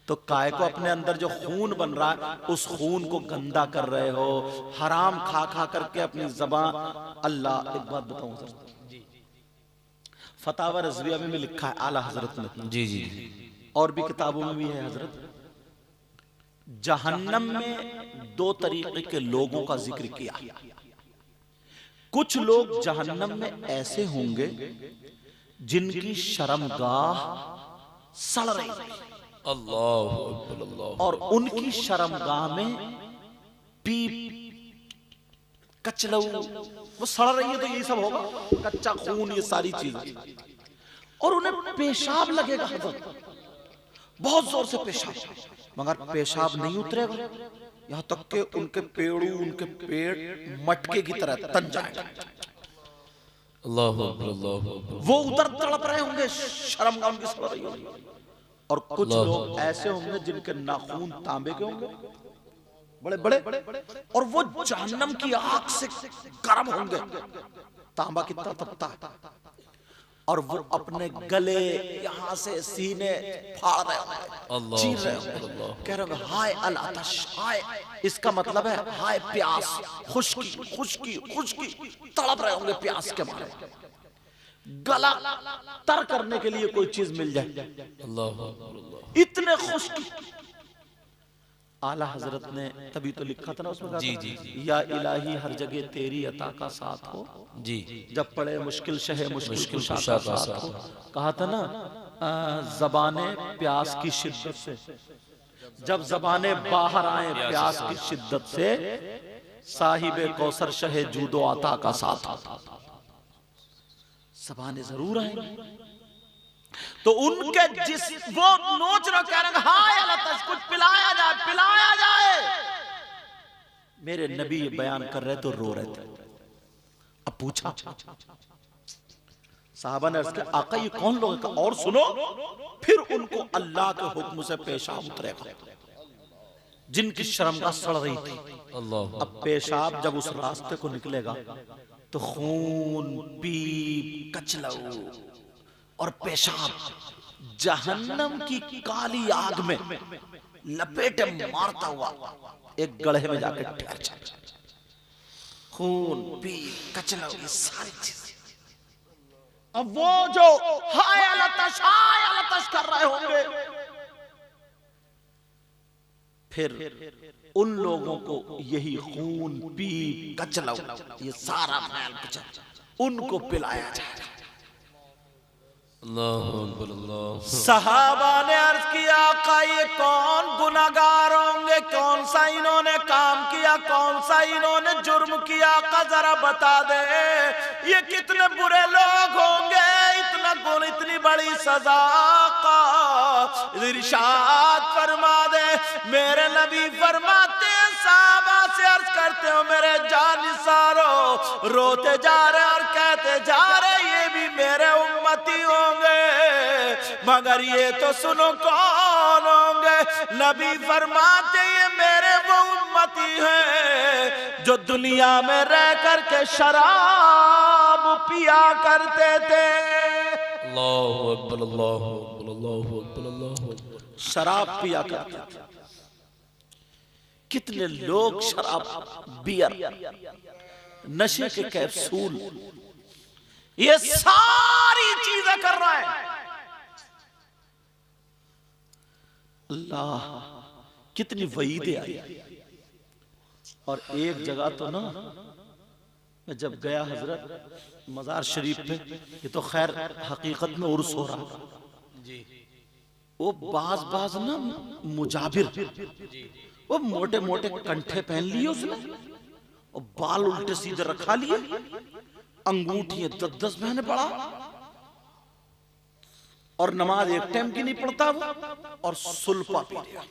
तो काय को अपने अंदर जो खून बन रहा है उस खून को गंदा कर रहे हो, हराम खा खा करके अपनी जबान। अल्लाह एक बात बताऊं, फतावा रज़विया में लिखा है आला हजरत ने, जी जी, और भी किताबों में भी है हजरत, जहन्नम में 2 तरीके के लोगों का जिक्र किया। कुछ लोग जहन्नम में ऐसे होंगे जिनकी शर्मगाह सड़ रही है, अल्लाह अल्लाह, और उनकी शर्मगाह में पीप कचलऊ वो सड़ रही है, तो ये सब होगा, कच्चा खून, ये सारी चीजें, और उन्हें पेशाब लगेगा बहुत जोर से पेशाब, मगर पेशाब नहीं उतरेगा, यहां तक कि उनके पेड़ू, उनके पेट मटके की तरह तन जाएगा। अल्लाह अल्लाह, वो उधर तड़प रहे होंगे, शर्मगाह उनकी सड़ रही होगी। और कुछ लोग ऐसे होंगे जिनके नाखून तांबे के होंगे, बड़े बड़े, और वो जहन्नम की आग से गर्म होंगे, तांबा कितना तपता है, और वो अपने गले यहां से सीने फाड़ रहे होंगे, चीर रहे होंगे, कह रहे होंगे हाय अल आतश, हाय, इसका मतलब है हाय प्यास, खुश्की खुश्की खुश्की, तड़प रहे होंगे प्यास के मारे, गला तर करने के लिए कोई चीज मिल जाए, अल्लाह, इतने खुश्की। आला हजरत ने तभी तो लिखा था ना उसमें, जी जी, या इलाही हर जगह तेरी अता का साथ हो, जी, जब पड़े मुश्किल शहे मुश्किल कुशा का साथ हो। कहा था ना ज़बाने प्यास की शिद्दत से, जब ज़बाने बाहर आए प्यास की शिद्दत से, साहिबे कौसर शहे जूदो आता का साथ हो। ज़बाने जरूर आएंगे, तो उनके जिस वो नोच रहे, कह रहे हाय अल्लाह, कुछ पिलाया जाए, पिलाया जाए। मेरे नबी ये बयान कर रहे तो रो रहे थे। अब पूछा साहबा ने, आका ये कौन लोग? और सुनो, फिर उनको अल्लाह के हुक्म से पेशाब उतरेगा जिनकी शर्मगाह सड़ रही थी। अल्लाह, अब पेशाब जब उस रास्ते को निकलेगा तो खून, पीप, कचलऊ और पेशाब जहन्नम की काली आग में लपेटे मारता हुआ एक गड्ढे में जाकर ठहर जाए। खून, पीप, कचलऊ, ये सारी चीजें। अब वो जो हाय अलतश कर रहे होंगे, फिर उन लोगों को यही खून, पीप, कचलऊ, ये सारा मैल कुचल उनको पिलाया जाएगा। सहाबा ने अर्ज किया, आका ये कौन गुनाहगार होंगे, कौन सा इन्होंने काम किया, कौन सा इन्होंने जुर्म किया, आका जरा बता दे, ये कितने बुरे लोग होंगे, इतना गुन, इतनी बड़ी सजा का इरशाद फरमा दे। मेरे नबी फरमाते हैं, सहाबा से अर्ज करते हो, मेरे जानिसारो रोते जा रहे और कहते जा रहे, ये भी मेरे उम्मती होंगे, मगर ये तो सुनो कौन होंगे। नबी फरमाते ये मेरे वो उम्मती हैं जो दुनिया में रह करके शराब पिया करते थे। अल्लाहु अकबर, अल्लाहु अकबर, अल्लाहु अकबर, अल्लाहु अकबर। शराब पिया करते थे। कितने लोग शराब, बियर, नशे के कैप्सूल, ये सारी चीजें कर रहा है। अल्लाह कितनी वईदें आई। और एक जगह तो ना मैं जब गया हजरत मजार शरीफ पे, ये तो खैर हकीकत में उर्स हो रहा जी, वो बाज ना मुजाबिर, वो मोटे मोटे कंठे पहन लिए उसने और बाल उल्टे सीधे रखा लिए, अंगूठी 10-10 महीने पड़ा और नमाज एक टाइम की नहीं पढ़ता वो, और सुल्फा पी रहा,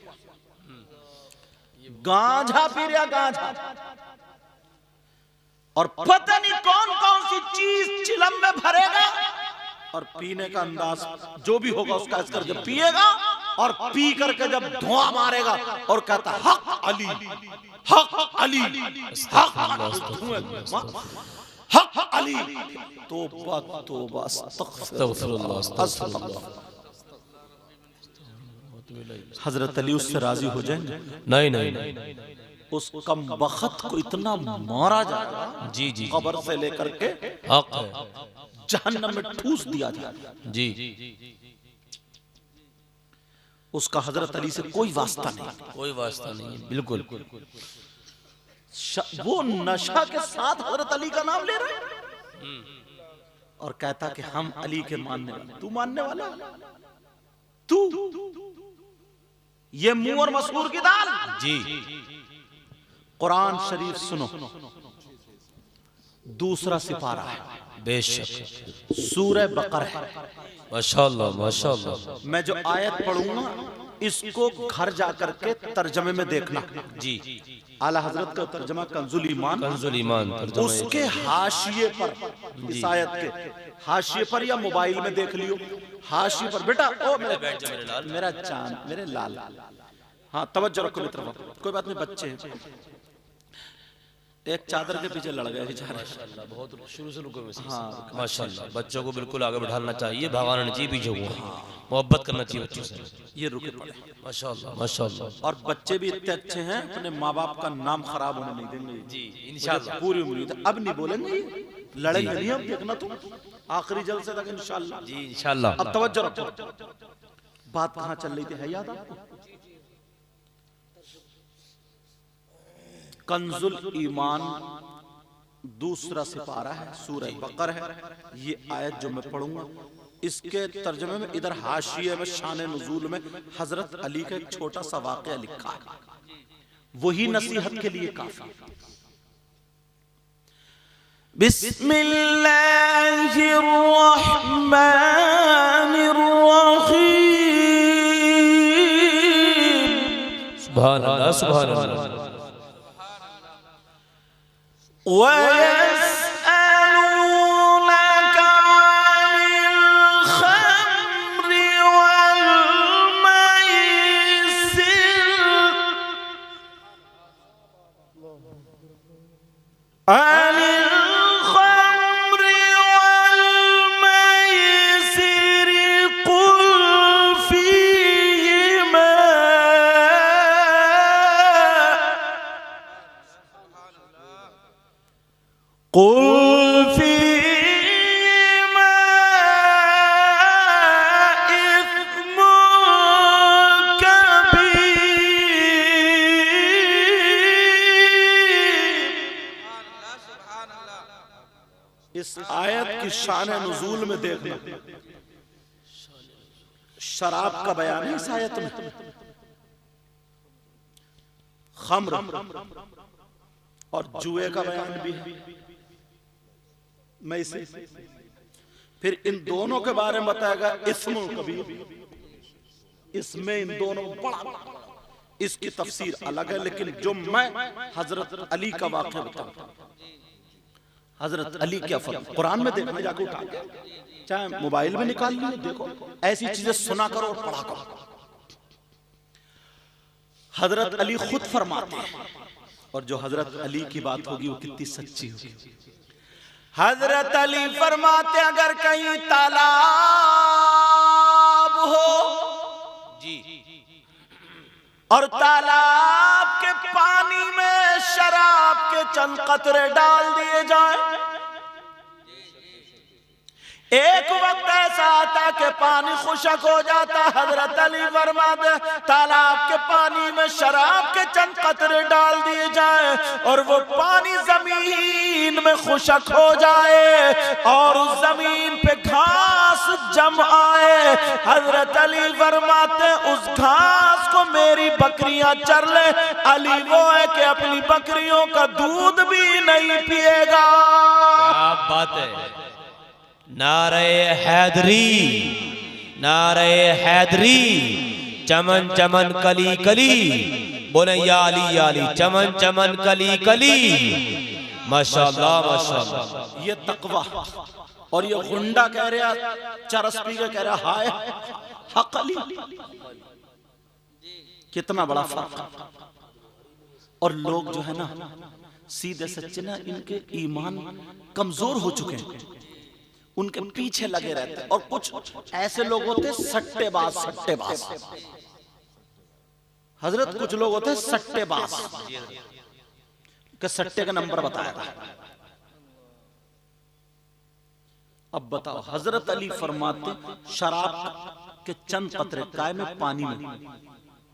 गांजा पी रहा, गांजा, और पता नहीं कौन कौन सी चीज चिलम में भरेगा, और पीने का अंदाज जो भी होगा उसका इस करके पिएगा, और पी करके जब धुआं मारेगा और कहता हक अली, हक अली, हक अली, तौबा तौबा, अस्तगफिरुल्लाह, अस्तगफिरुल्लाह। हजरत अली उससे राजी हो जाएंगे? नहीं नहीं, उस कम बखत को इतना मारा जाएगा जी जी, कब्र से लेकर के जहन्नम में ठूस दिया जाएगा जी। उसका हजरत अली से कोई वास्ता नहीं, कोई वास्ता नहीं, बिल्कुल। वो नशा के साथ हजरत अली का नाम ले रहे हैं और कहता कि हम अली के मानने वाले। तू मानने वाला? तू ये मुंह और मसूर की दाल जी। कुरान शरीफ सुनो, दूसरा सिपारा है, बेशक सूरह बकर है। माशाअल्लाह माशाअल्लाह। मैं जो आयत पढ़ूंगा इसको घर जाकर के तर्जमे में देखना जी। आला हजरत का तर्जमा कंजुल ईमान, कंजुल ईमान, उसके हाशिए पर, इस आयत के हाशिए पर या मोबाइल में देख लियो, हाशिए पर। बेटा ओ मेरा चांद, मेरे लाल, हाँ तवज्जो रखो मित्रों, कोई बात नहीं, बच्चे हैं। एक चादर के पीछे लड़ गए बेचारे। माशाल्लाह, बहुत शुरू से रुको। हाँ माशाल्लाह, बच्चों को बिल्कुल आगे बढ़ाना चाहिए, भगाना नहीं चाहिए पीछे को, मोहब्बत करना चाहिए बच्चों से। ये रुके पड़े माशाल्लाह माशाल्लाह। और बच्चे भी इतने अच्छे हैं, अपने माँ बाप का नाम खराब होने नहीं देंगे जी, इंशाल्लाह। पूरी उम्मीद है, अब नहीं बोलेंगे, लड़ेंगे नहीं, अब देखना तुम आखिरी जलसे तक इंशाल्लाह जी, इंशाल्लाह। अब तवज्जो रखो, बात कहाँ चल रही थी, है याद आपको? कंजुल ईमान दूसरा सिपारा है, सूरह बकर है। ये आयत जो मैं पढ़ूंगा इसके तर्जुमे में इधर हाशिये में शान नुज़ूल में हजरत अली का एक छोटा सा वाक़या लिखा है, वही नसीहत के लिए काफी। बिस्मिल्लाहिर रहमानिर रहीम। सुभान अल्लाह सुभान अल्लाह। वयस्अलूनक अनिल खम्रि वल मैसिर, अनिल खम्रि वल मैसिर कुल फीहिमा कुल फीहिमा इस्मुन कबीर। इस आयत की शान नुज़ूल में देखना, शराब का बयान है इस आयत में, खम्र और जुए का बयान भी है। मैं इसे फिर इन दोनों के बारे में बताएगा, इस्मुल कबीर, इसमें इन दोनों बड़ा, इसकी तफसीर अलग है, लेकिन जो मैं हजरत अली का वाक़या बताऊंगा, हजरत अली क्या फर्क, कुरान में देखना जाके उठा के, चाहे मोबाइल में निकाल लो, देखो ऐसी चीजें सुना करो और पढ़ा करो। हजरत अली खुद फरमाते हैं, और जो हजरत अली की बात होगी वो कितनी सच्ची होगी। हजरत अली फरमाते अगर कहीं तालाब हो जी और तालाब के पानी में शराब के चंद कतरे डाल दिए जाए। एक वक्त ऐसा आता कि पानी खुशक हो जाता, हजरत अली फरमाते तालाब के पानी में शराब के चंद कतरे डाल दिए जाए और वो पानी जमीन में खुशक हो जाए और उस जमीन पे घास जम आए। हजरत अली फरमाते उस घास को मेरी बकरियां चर ले। अली वो है कि अपनी बकरियों का दूध भी नहीं पिएगा। क्या बात है। नारे हैदरी, नारे हैदरी, चमन चमन कली कली, बोले या अली, चमन चमन कली कली। माशाअल्लाह माशाअल्लाह। ये तकवा और ये गुंडा कह रहा, चरस पी के कह रहा हाय हक अली। कितना बड़ा फर्क। और लोग जो है ना सीधे सच्चे ना, इनके ईमान कमजोर हो चुके हैं, उनके पीछे लगे रहते हैं। और कुछ ऐसे लोग होते सट्टेबाज, सट्टेबाज हजरत, कुछ लोग होते सट्टेबाज के सट्टे का नंबर बताया। अब बताओ, हजरत अली फरमाते शराब के चंद कतरे काय में पानी में,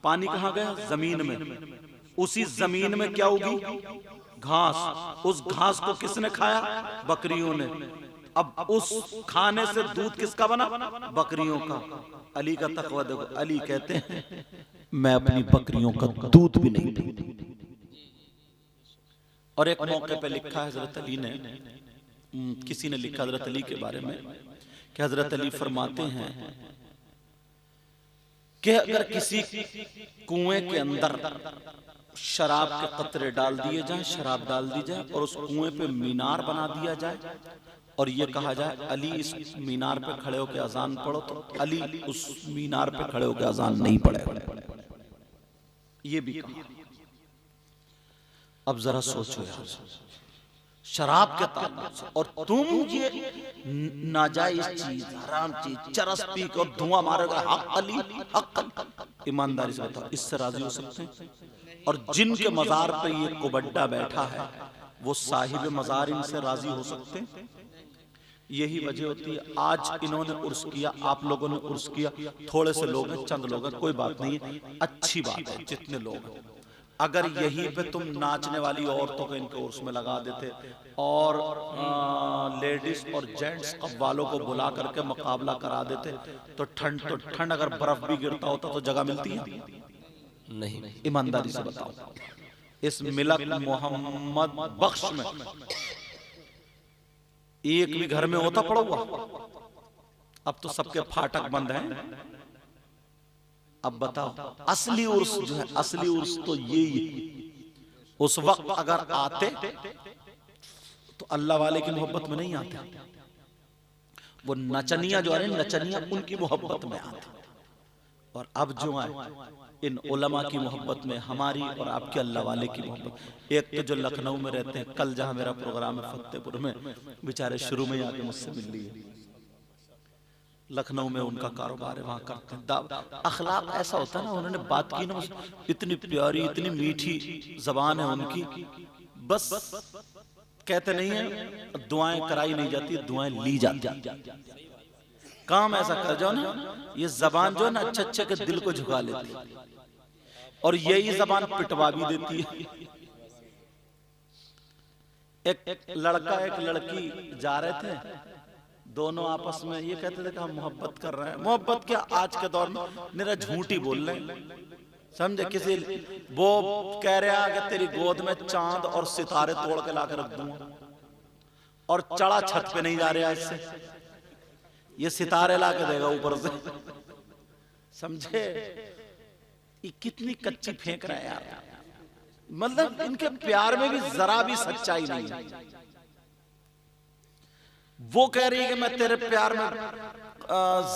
पानी कहां गया? जमीन में। उसी जमीन में क्या होगी? घास। उस घास को किसने खाया? बकरियों ने। अब उस खाने से दूध किसका बना? बकरियों का। अली का तकवा देखो, अली कहते हैं मैं अपनी बकरियों का दूध भी नहीं पीता। और एक मौके पे लिखा है हजरत अली ने, किसी ने लिखा हजरत अली के बारे में कि हजरत अली फरमाते हैं कि अगर किसी कुएं के अंदर शराब के कतरे डाल दिए जाएं, शराब डाल दी जाए और उस कुएं पे मीनार बना दिया जाए और ये कहा जाए अली इस मीनार पे खड़े होकर अजान पढ़ो, तो अली उस मीनार पे खड़े होकर अजान नहीं पढ़े। ये भी कहा। अब जरा सोचो यार, शराब के ताल्लुक से और तुम ये नाजायज चीज, हराम चीज, चरस पी कर धुआं मारेगा, हक अली, हक अली। ईमानदारी से बताओ, इससे राजी हो सकते हैं? और जिनके मजार पे ये कुबड्डा बैठा है वो साहिब मजार इनसे राजी हो सकते हैं? यही वजह होती है। आज इन्होंने उर्स किया, आप लोगों ने उर्स किया, थोड़े से लोग हैं, चंद लोग हैं, कोई बात नहीं है, अच्छी बात है जितने लोग हैं। अगर यहीं पे तुम नाचने वाली औरतों को इनके उर्स में लगा देते और लेडीज और जेंट्स कव्वालों को बुला करके मुकाबला करा देते तो ठंड अगर बर्फ भी गिरता होता तो जगह मिलती है? नहीं। ईमानदारी से बताओ, इस मिलक मोहम्मद बख्श में एक भी घर में होता पड़ा हुआ? अब तो सबके फाटक बंद हैं। अब बताओ, असली उर्स जो है, असली उर्स तो यही है। उस वक्त अगर आते तो अल्लाह वाले की मोहब्बत में नहीं आते, वो नचनिया जो है, नचनिया उनकी मोहब्बत में आते। और अब जो आए इन उलमा की मोहब्बत में, हमारी और आपके अल्लाह वाले की मोहब्बत। एक तो जो लखनऊ में रहते हैं, कल जहां मेरा प्रोग्राम है फतेहपुर में, बेचारे शुरू में आके मुझसे मिल लिए। लखनऊ में उनका कारोबार है, वहां करते हैं। अखलाक ऐसा होता है ना, उन्होंने बात की ना, इतनी प्यारी, इतनी मीठी जबान है उनकी, बस कहते नहीं है दुआएं कराई नहीं जाती, दुआएं ली जाती। काम ऐसा कर जाओ ना, ये जबान जो है ना अच्छे अच्छे के दिल को झुका लेती है और यही जबान पिटवा भी देती है। एक लड़का एक लड़की जा रहे थे, दोनों आपस में ये कहते थे कि हम मोहब्बत कर रहे हैं। मोहब्बत क्या, आज के दौर में मेरा झूठी बोल रहे हैं, समझे? किसी वो कह रहा है कि तेरी गोद में चांद और सितारे तोड़ के लाकर रख दूंगा, और चढ़ा छत पे नहीं जा रहा इससे, ये सितारे ला के देगा ऊपर से, समझे? ये कितनी कच्ची फेंक रहा है यार। मतलब इनके प्यार में भी जरा भी सच्चाई नहीं है। वो कह रही है कि मैं तेरे प्यार में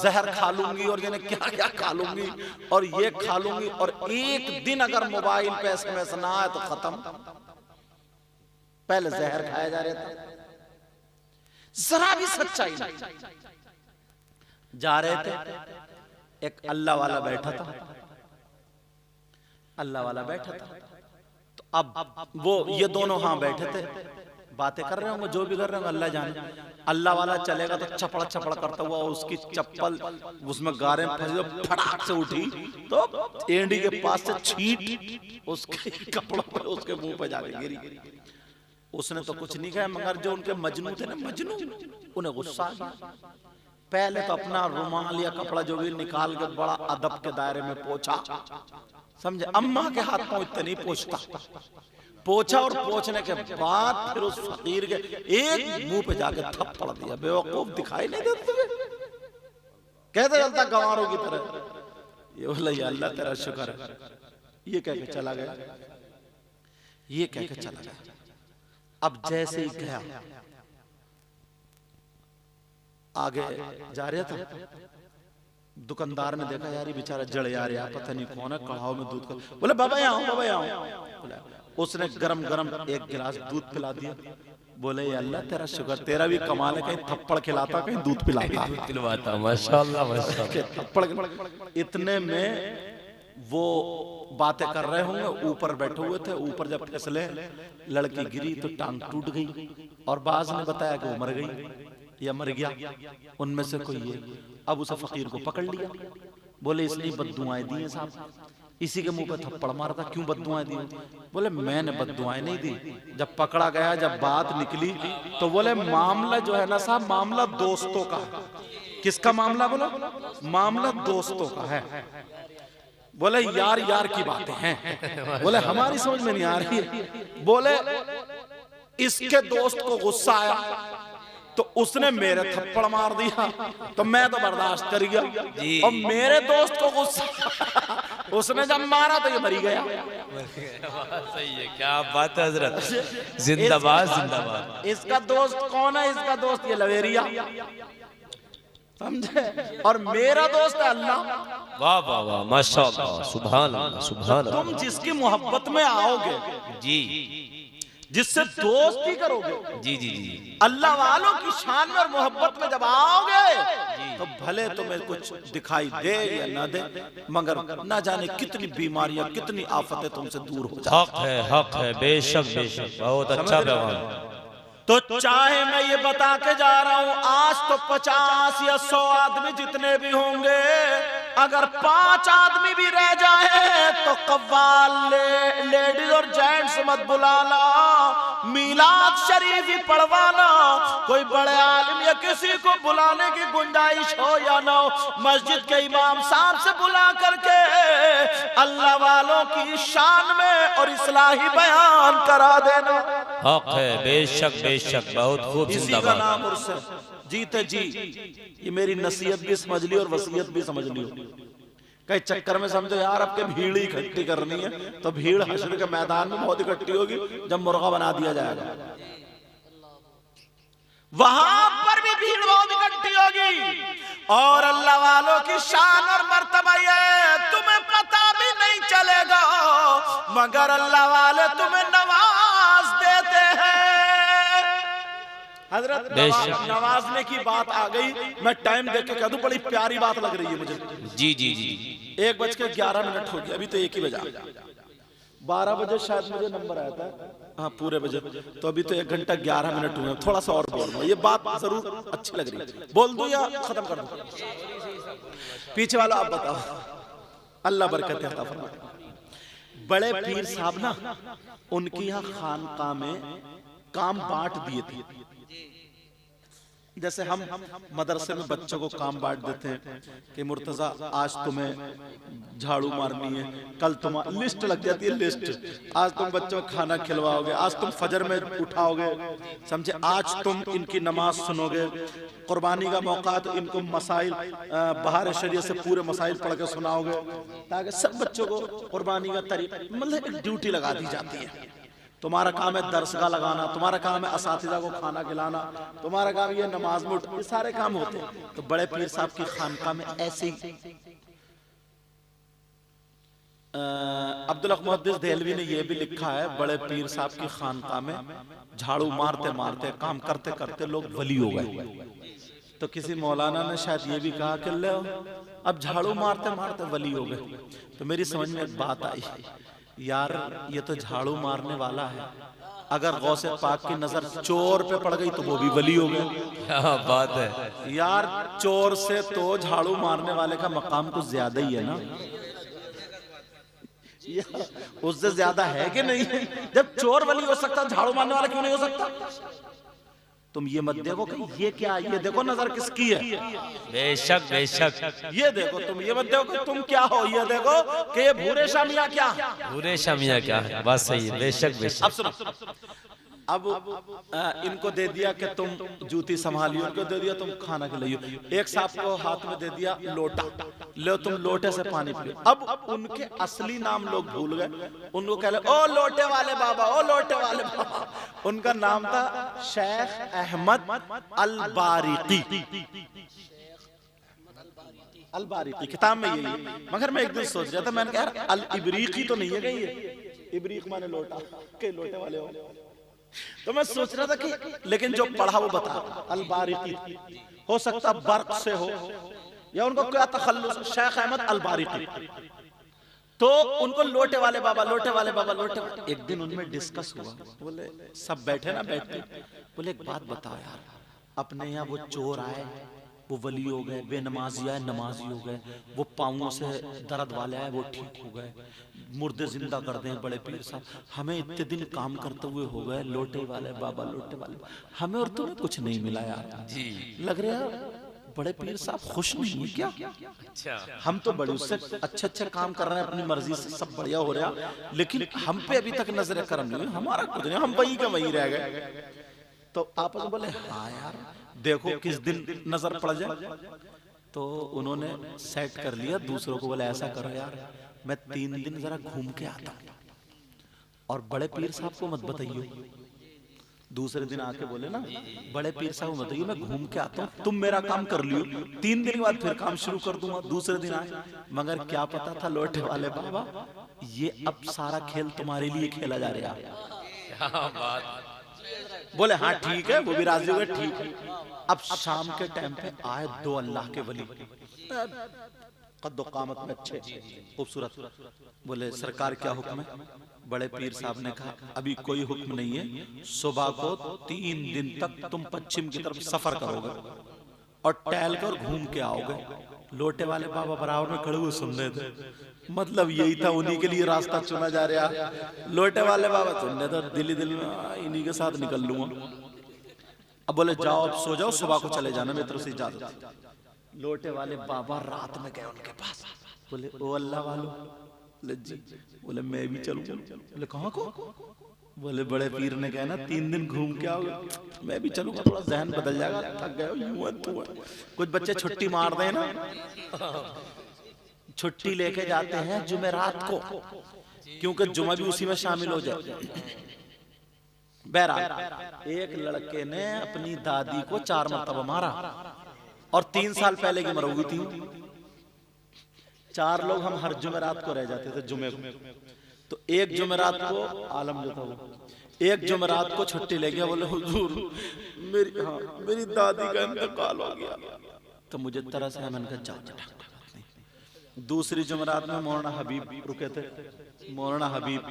जहर खा लूंगी और ये क्या क्या खा लूंगी और ये खा लूंगी, और एक दिन अगर मोबाइल पे एसएमएस ना आए तो खत्म। पहले जहर खाया जा रहा था, जरा भी सच्चाई नहीं। जा रहे थे, एक अल्लाह वाला बैठा था, अल्लाह वाला बैठा था। तो अब वो ये दोनों हाँ बैठे थे, बातें कर रहे होंगे, जो भी कर रहे होंगे अल्लाह जाने। अल्लाह वाला चलेगा तो चपड़ चपड़ करता हुआ उसकी चप्पल उसमें गारे में फंसी, तो फटाक से उठी तो एंडी के पास से छींट उसके कपड़ों पे उसके मुंह पे जाके गिरी। उसने तो कुछ नहीं कहा, मगर जो उनके मजनू थे ना, मजनू, उन्हें गुस्सा आ गया। पहले तो अपना रुमाल या कपड़ा जो भी निकाल के बड़ा अदब के दायरे में पोंछा, समझे, अम्मा के हाथ पांव इतने नहीं पोंछता, पोंछा और पोंछने के बाद फिर उस फकीर के एक मुंह पे जाके थप्पड़ दिया। बेवकूफ दिखाई नहीं देते तुम्हें, कहते चलता गंवारों की तरह। ये बोला या अल्लाह तेरा शुक्र है, ये कह के चला गया, ये कह के चला गया। अब जैसे ही गया आगे जा रहा था, दुकानदार ने देखा यार ये बेचारा जड़ यार, पता नहीं कौन है, कढ़ाव में दूध का। बोले बाबा यहाँ आओ, बाबा यहाँ आओ। उसने गरम गरम एक गिलास दूध पिला दिया। बोले ये अल्लाह तेरा शुक्र, तेरा भी कमाल है, कहीं थप्पड़ खिलाता कहीं दूध पिलाता। माशाअल्लाह माशाअल्लाह। थप्पड़। इतने में वो बातें कर रहे होंगे, ऊपर बैठे हुए थे। ऊपर जब फिसले लड़की गिरी तो टांग टूट गई, और बाज ने बताया कि वो मर गई या मर गया, उनमें से कोई है। अब उसे फकीर को पकड़ लिया। बोले इसने बद्दुआएं दी हैं साहब, इसी के मुंह पे थप्पड़ मारता, क्यों बद्दुआएं दी? बोले मैंने बद्दुआएं नहीं दी। जब पकड़ा गया, जब बात निकली तो बोले मामला जो है ना साहब, मामला दोस्तों का। किसका मामला? बोलो मामला दोस्तों का है। बोले यार यार की बातें हैं। बोले हमारी समझ में नहीं आ रही है। बोले इसके दोस्त को गुस्सा आया तो उसने मेरे थप्पड़ मार दिया, तो मैं तो बर्दाश्त कर गया। और मेरे दोस्त को गुस्सा उसने जब मारा तो ये मरी गया। सही है, क्या बात है हजरत, जिंदाबाद जिंदाबाद। इसका दोस्त कौन है? इसका दोस्त ये लवेरिया, समझे, और मेरा दोस्त है अल्लाह। वाह वाह वाह, माशाअल्लाह, सुभान अल्लाह सुभान अल्लाह। तुम जिसकी मोहब्बत में आओगे जी, जिससे दोस्ती करोगे, जी जी जी, अल्लाह वालों की शान में और मोहब्बत में जब आओगे तो भले तुम्हें कुछ दिखाई दे या ना दे, मगर ना जाने कितनी बीमारियां, कितनी आफतें तुमसे दूर हो जाए। हक है, बेशक बेशक, बहुत अच्छा पैगाम। तो चाहे मैं ये बता के जा रहा हूं, आज तो 50 या 100 आदमी जितने भी होंगे, अगर 5 आदमी भी रह जाए तो कव्वाल लेडीज और जेंट्स मत बुलाना, मीलाद शरीफ ही पढ़वाना। कोई बड़े आलिम या किसी को बुलाने की गुंजाइश हो या ना हो, मस्जिद के इमाम साहब से बुला करके अल्लाह वालों की शान में और इस्लाही बयान करा देना। हक है, बेशक बेशक, बहुत खूब, इसी का नाम उर्स। जीते जी ये मेरी नसीहत भी समझ ली और वसीयत भी समझ ली। कई चक्कर में समझो यार अब के भीड़ इकट्ठी करनी है, तो भीड़ हश्र के मैदान में बहुत इकट्ठी होगी जब मुर्गा बना दिया जाएगा, वहां पर भी भीड़ बहुत इकट्ठी होगी। और अल्लाह वालों की शान और मर्तबा ये तुम्हें पता भी नहीं चलेगा, मगर अल्लाह वाले तुम्हें नवाज देते हैं। हजरत नवाजने की बात आ गई, मैं टाइम देख के कह दूं, बड़ी प्यारी बात लग रही है मुझे। जी जी जी, 1:11 हो गया, अभी तो 1 ही बजा। 12 बजे शायद मुझे नंबर आया था, हाँ पूरे बजे, तो अभी तो 1 घंटा 11 मिनट हुए। थोड़ा सा और बोल रहा, ये बात जरूर अच्छी लग रही है, बोल दूं या खत्म कर दूं? पीछे वाला आप बताओ, अल्लाह बरकत अता फरमाए। बड़े पीर साहब ना, उनकी यहाँ खानकाह में काम बांट दिए थे। जैसे हम मदरसे में बच्चों को काम बांट देते हैं कि मुर्तजा आज तुम्हें झाड़ू मारनी है, कल तुम्हारी लिस्ट लग जाती है, लिस्ट, आज तुम बच्चों को खाना खिलवाओगे, आज तुम फजर में उठाओगे, समझे, आज तुम इनकी नमाज सुनोगे, कुर्बानी का मौका तो इनको मसाइल बहार शरीयत से पूरे मसाइल पढ़ के सुनाओगे, ताकि सब बच्चों को कुर्बानी का तरीका, मतलब एक ड्यूटी लगा दी जाती है। तुम्हारा काम है दरसगाह लगाना, तुम्हारा काम है असातिज़ा को खाना खिलाना, तुम्हारा काम ये नमाज में उठना, ये सारे काम होते हैं। तो बड़े पीर साहब की खानकाह में ऐसे ही अब्दुल हक मुहद्दिस देहलवी ने यह भी लिखा है, बड़े पीर साहब की खानकाह में झाड़ू मारते मारते, काम करते करते लोग वली हो गए। तो किसी मौलाना ने शायद ये भी कहा कि लो अब झाड़ू मारते मारते वली हो गए। तो मेरी समझ में एक बात आई, यार ये तो झाड़ू मारने वाला है, अगर गौसे पाक की नजर चोर पे पड़ गई तो वो भी वली हो गया। क्या बात है यार चोर से तो झाड़ू मारने वाले का मकाम कुछ ज्यादा ही है ना, उससे ज्यादा है कि नहीं? जब चोर वली हो सकता, झाड़ू मारने वाला क्यों नहीं हो सकता? तुम ये मत देखो कि ये क्या, ये देखो नजर किसकी है। बेशक बेशक, ये देखो, तुम ये मत देखो कि तुम क्या हो, ये देखो कि ये भूरे शामिया क्या है। पूरे शमिया क्या है, बात सही है। बेशक बेशक। अब सुनो, अब इनको दे दिया कि तुम जूती संभालियो, उनको दे दिया तुम खाना खिलाइयो, एक साहब को हाथ में दे दिया लोटा, लो तुम लोटे से पानी पियो। अब उनके असली नाम लोग भूल गए, उनको कह ले ओ लोटे वाले बाबा, ओ लोटे वाले बाबा। उनका नाम था शेख अहमद अल-बारिकी। अल-बारिकी किताब में यही है, मगर मैं एक दिन सोच रहा था, मैंने कहा यार अल-इब्रीकी तो नहीं है कहीं ये, इब्रीक माने लोटा के लोटे वाले हो। तो मैं सोच रहा था कि लेकिन जो पढ़ा वो बता, अल-बारिकी हो सकता बर्क से हो या उनको क्या तखल्लुस, शेख अहमद अल-बारिकी। तो उनको लोटे वाले बाबा, लोटे वाले बाबा, लोटे वाले। एक दिन उनमें डिस्कस हुआ, बोले सब बैठे ना, बैठे बोले एक बात बताओ यार, अपने यहाँ वो चोर आए वो वली हो गए, बेनमाजी आए नमाजी हो गए, वो पाँवों से दर्द वाले आए वो ठीक हो गए, मुर्दे जिंदा कर दें बड़े पीर साहब, हमें इतने दिन काम करते हुए हो गए, लोटे वाले बाबा, लोटे वाले, हमें और तुम्हें कुछ नहीं मिला यार जी। लग रहा है बड़े पीर साहब खुश नहीं है क्या? अच्छा, हम तो बड़े उससे अच्छे अच्छे काम कर रहे हैं, अपनी मर्जी से सब बढ़िया हो रहा, लेकिन हम पे अभी तक नजर करम नहीं, हमारा कुछ नहीं, हम वही का वही रह गए। तो आप बोले हाँ यार देखो किस दिन नजर पड़ जाए। तो उन्होंने सेट कर लिया, दूसरों को बोले ऐसा करो यार, मैं 3 दिन जरा घूम के आता हूँ और बड़े पीर साहब को मत बताइए। दूसरे दिन आके बोले ना बड़े पीर साहब को बताइए मैं घूम के आता हूँ, तुम मेरा काम कर लियो, 3 दिन के बाद फिर काम शुरू कर दूंगा। दूसरे दिन आए, मगर क्या पता था लोटे वाले बाबा ये अब सारा खेल तुम्हारे लिए खेला जा रहा है। क्या बात। बोले हाँ ठीक है, वो भी राजी हो गए, ठीक है। अब शाम के टाइम पे आए 2 अल्लाह के वली, कद्दो कामत में अच्छे खूबसूरत। बोले सरकार क्या हुक्म है? बड़े पीर साहब ने कहा अभी कोई हुक्म नहीं है, सुबह को 3 दिन तक तुम पश्चिम की तरफ सफर करोगे और टहल कर घूम के आओगे। लोटे वाले बाबा बराबर में खड़े हुए सुन रहे थे, मतलब यही था, उन्हीं के लिए रास्ता चुना जा रहा। लोटे वाले बाबा सुन रहे थे, दिल्ली दिल्ली में इन्हीं के साथ निकल लूंगा। अब बोले जाओ अब सो जाओ, सुबह को चले जाना, मेरी तरफ से इजाजत। लोटे वाले बाबा रात में गए उनके पास, बोले ओ अल्लाह वालो, बोले जी, बोले मैं भी चलूं। बोले कहाँ को? बोले बड़े पीर ने कहा ना 3 दिन घूम के आओगे, मैं भी चलूंगा, थोड़ा जहन बदल जाएगा, थक गए यूं है तू है। कुछ बच्चे छुट्टी मार दें ना, छुट्टी लेके जाते हैं जुमेरात को, क्योंकि जुमा भी उसी में शामिल हो जाए। बहरहाल एक लड़के ने अपनी दादी को 4 मरतबा मारा और 3 साल पहले की मरौगी थी। 4 लोग हम हर जुमेरात को रह जाते थे जुमे को, तो एक जुमेरात को आलम जो था वो एक जुमेरात को छुट्टी ले गया, बोले हुजूर मेरी दादी का इंतकाल हो गया। तो मुझे तरस है, मैंने कहा जाओ। दूसरी जुमेरात में मौलाना हबीब रुके थे, मौलाना हबीब,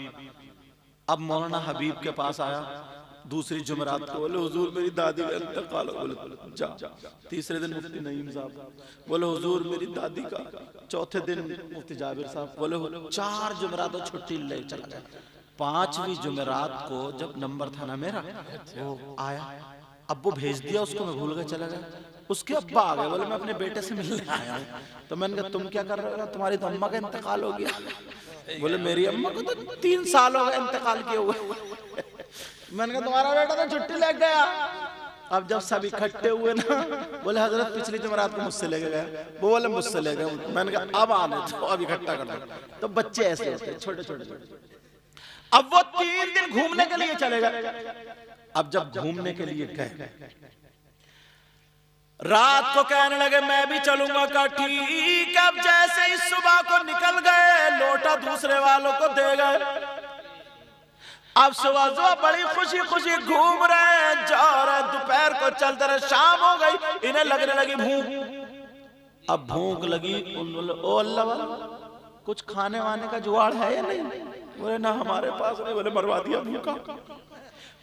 अब मौलाना हबीब के पास आया दूसरी जुमेरात को, बोले हुजूर मेरी दादी का इंतकाल हो गया, बोले जा। तीसरे दिन मुफ्ती नईम साहब, बोले हुजूर मेरी दादी का। चौथे दिन मुफ्ती जाबिर साहब, बोले 4 जुमेरात छुट्टी ले चला गया। 5वीं जुमेरात को जब नंबर था ना मेरा, वो आया, अब वो भेज दिया उसको, मैं भूल गया चला गया। उसके अब्बा आ गए, बोले मैं अपने बेटे से मिलने आया हूँ। तो मैंने कहा तुम क्या कर रहे हो? तुम्हारी तो अम्मा का इंतकाल हो गया। बोले मेरी अम्मा को तो 3 साल हो गए इंतकाल किए हुए। मैंने कहा तुम्हारा बेटा तो छुट्टी लग गया। अब जब सब इकट्ठे हुए ना, बोले हजरत पिछली जुमेरात को मुझसे लेके गए, वो बोले मुझसे ले गए। मैंने कहा अब आने तो अब इकट्ठा कर दो। तो बच्चे ऐसे होते छोटे छोटे। अब वो 3 दिन घूमने के लिए चले गए। अब जब घूमने के लिए गए, रात को कहने लगे मैं भी चलूंगा। का ठीक। अब जैसे ही सुबह को निकल गए, लोटा दूसरे वालों को दे गए। अब सुबह बड़ी खुशी खुशी घूम रहे हैं, जा रहे, दोपहर को चलते रहे, शाम हो गई, इन्हें लगने लगी भूख। अब भूख लगी, बोले ओ अल्लाह वाला कुछ खाने वाने का जुगाड़ है या नहीं? बोले ना हमारे पास नहीं। बोले मरवा दिया भूखा।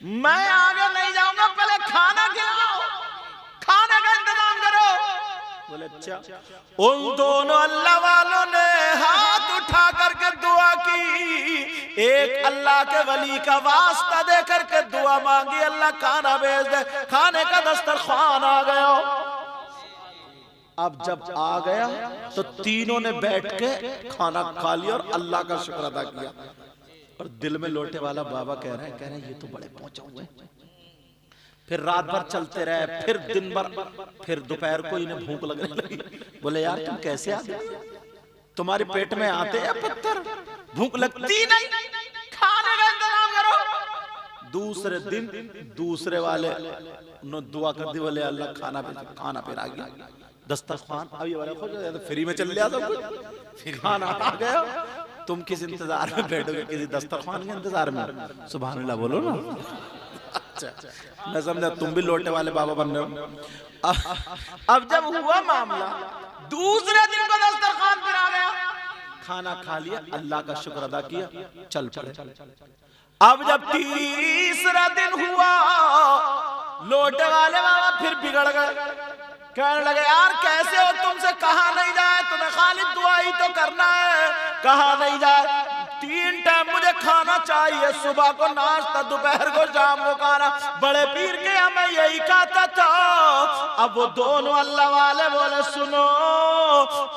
मैं आगे नहीं जाऊंगा, पहले खाना खिलाओ, खाने का इंतजाम करो। बोले अच्छा। उन दोनों अल्लाह वालों ने हाथ उठा करके दुआ की, एक अल्लाह के वली का वास्ता दे करके दुआ मांगी, अल्लाह खाना भेज दे। खाने का दस्तरखान आ गया। अब जब आ गया तो तीनों ने बैठ के खाना खा लिया और अल्लाह का शुक्र अदा किया। और दिल में लोटे वाला बाबा कह रहे हैं ये तो बड़े पहुंचे हुए। फिर रात भर चलते रहे, फिर दिन भर, फिर दोपहर को इन्हें भूख लगने लगी। बोले यार तुम कैसे आते, तुम्हारे पेट में आते हैं पत्थर, भूख लगती नहीं, खाने का इंतजाम करो। दूसरे दिन दूसरे वाले उन्होंने दुआ कर दी, बोले अल्लाह खाना फिर आ गया दस्तरखान। अब ये वाला तो फ्री में चल लिया सब कुछ, फिर खाना आ गया। तुम किस इंतजार में बैठोगे? किसी दस्तरखान के इंतजार में? सुभान अल्लाह बोलो ना। अच्छा, मैं समझा तुम भी लोटे वाले बाबा बन रहे हो। अब जब हुआ मामला, दूसरे दिन को दस्तरखान पर आ गया, खाना खा लिया, अल्लाह का शुक्र अदा किया, चल पड़े। अब जब तीसरा दिन हुआ, लोटे वाले बाबा फिर बिगड़ गए, कहने लगे यार कैसे हो, तुमसे कहा नहीं जाए, तुम्हें खाली दुआ ही तो करना है, कहा नहीं जाए। 3 टाइम मुझे खाना चाहिए, सुबह को नाश्ता, दोपहर को शाम को खाना। बड़े पीर के हमें यही कहता था। अब वो दोनों अल्लाह वाले बोले सुनो,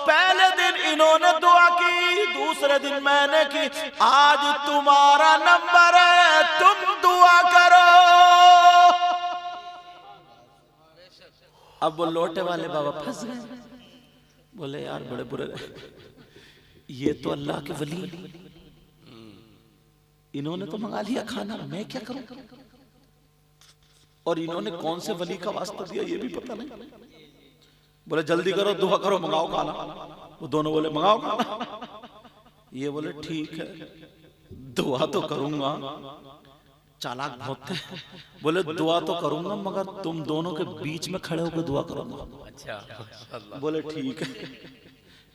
पहले दिन इन्होंने दुआ की, दूसरे दिन मैंने की, आज तुम्हारा नंबर है, तुम दुआ करो। अब वो लोटे वाले बाबा फंस गए, बोले यार बड़े बुरे, ये तो अल्लाह के वली, इन्होंने तो मंगा लिया खाना, मैं क्या करूं? और इन्होंने कौन से वली का वास्ता दिया ये भी पता नहीं। बोले जल्दी करो, दुआ करो, मंगाओ खाना। वो दोनों बोले मंगाओ खाना। ये बोले ठीक है, दुआ तो करूंगा। चालाक बहुत थे। बोले दुआ तो करूंगा मगर तुम दोनों के बीच में खड़े होकर दुआ करूंगा। अच्छा। बोले ठीक है।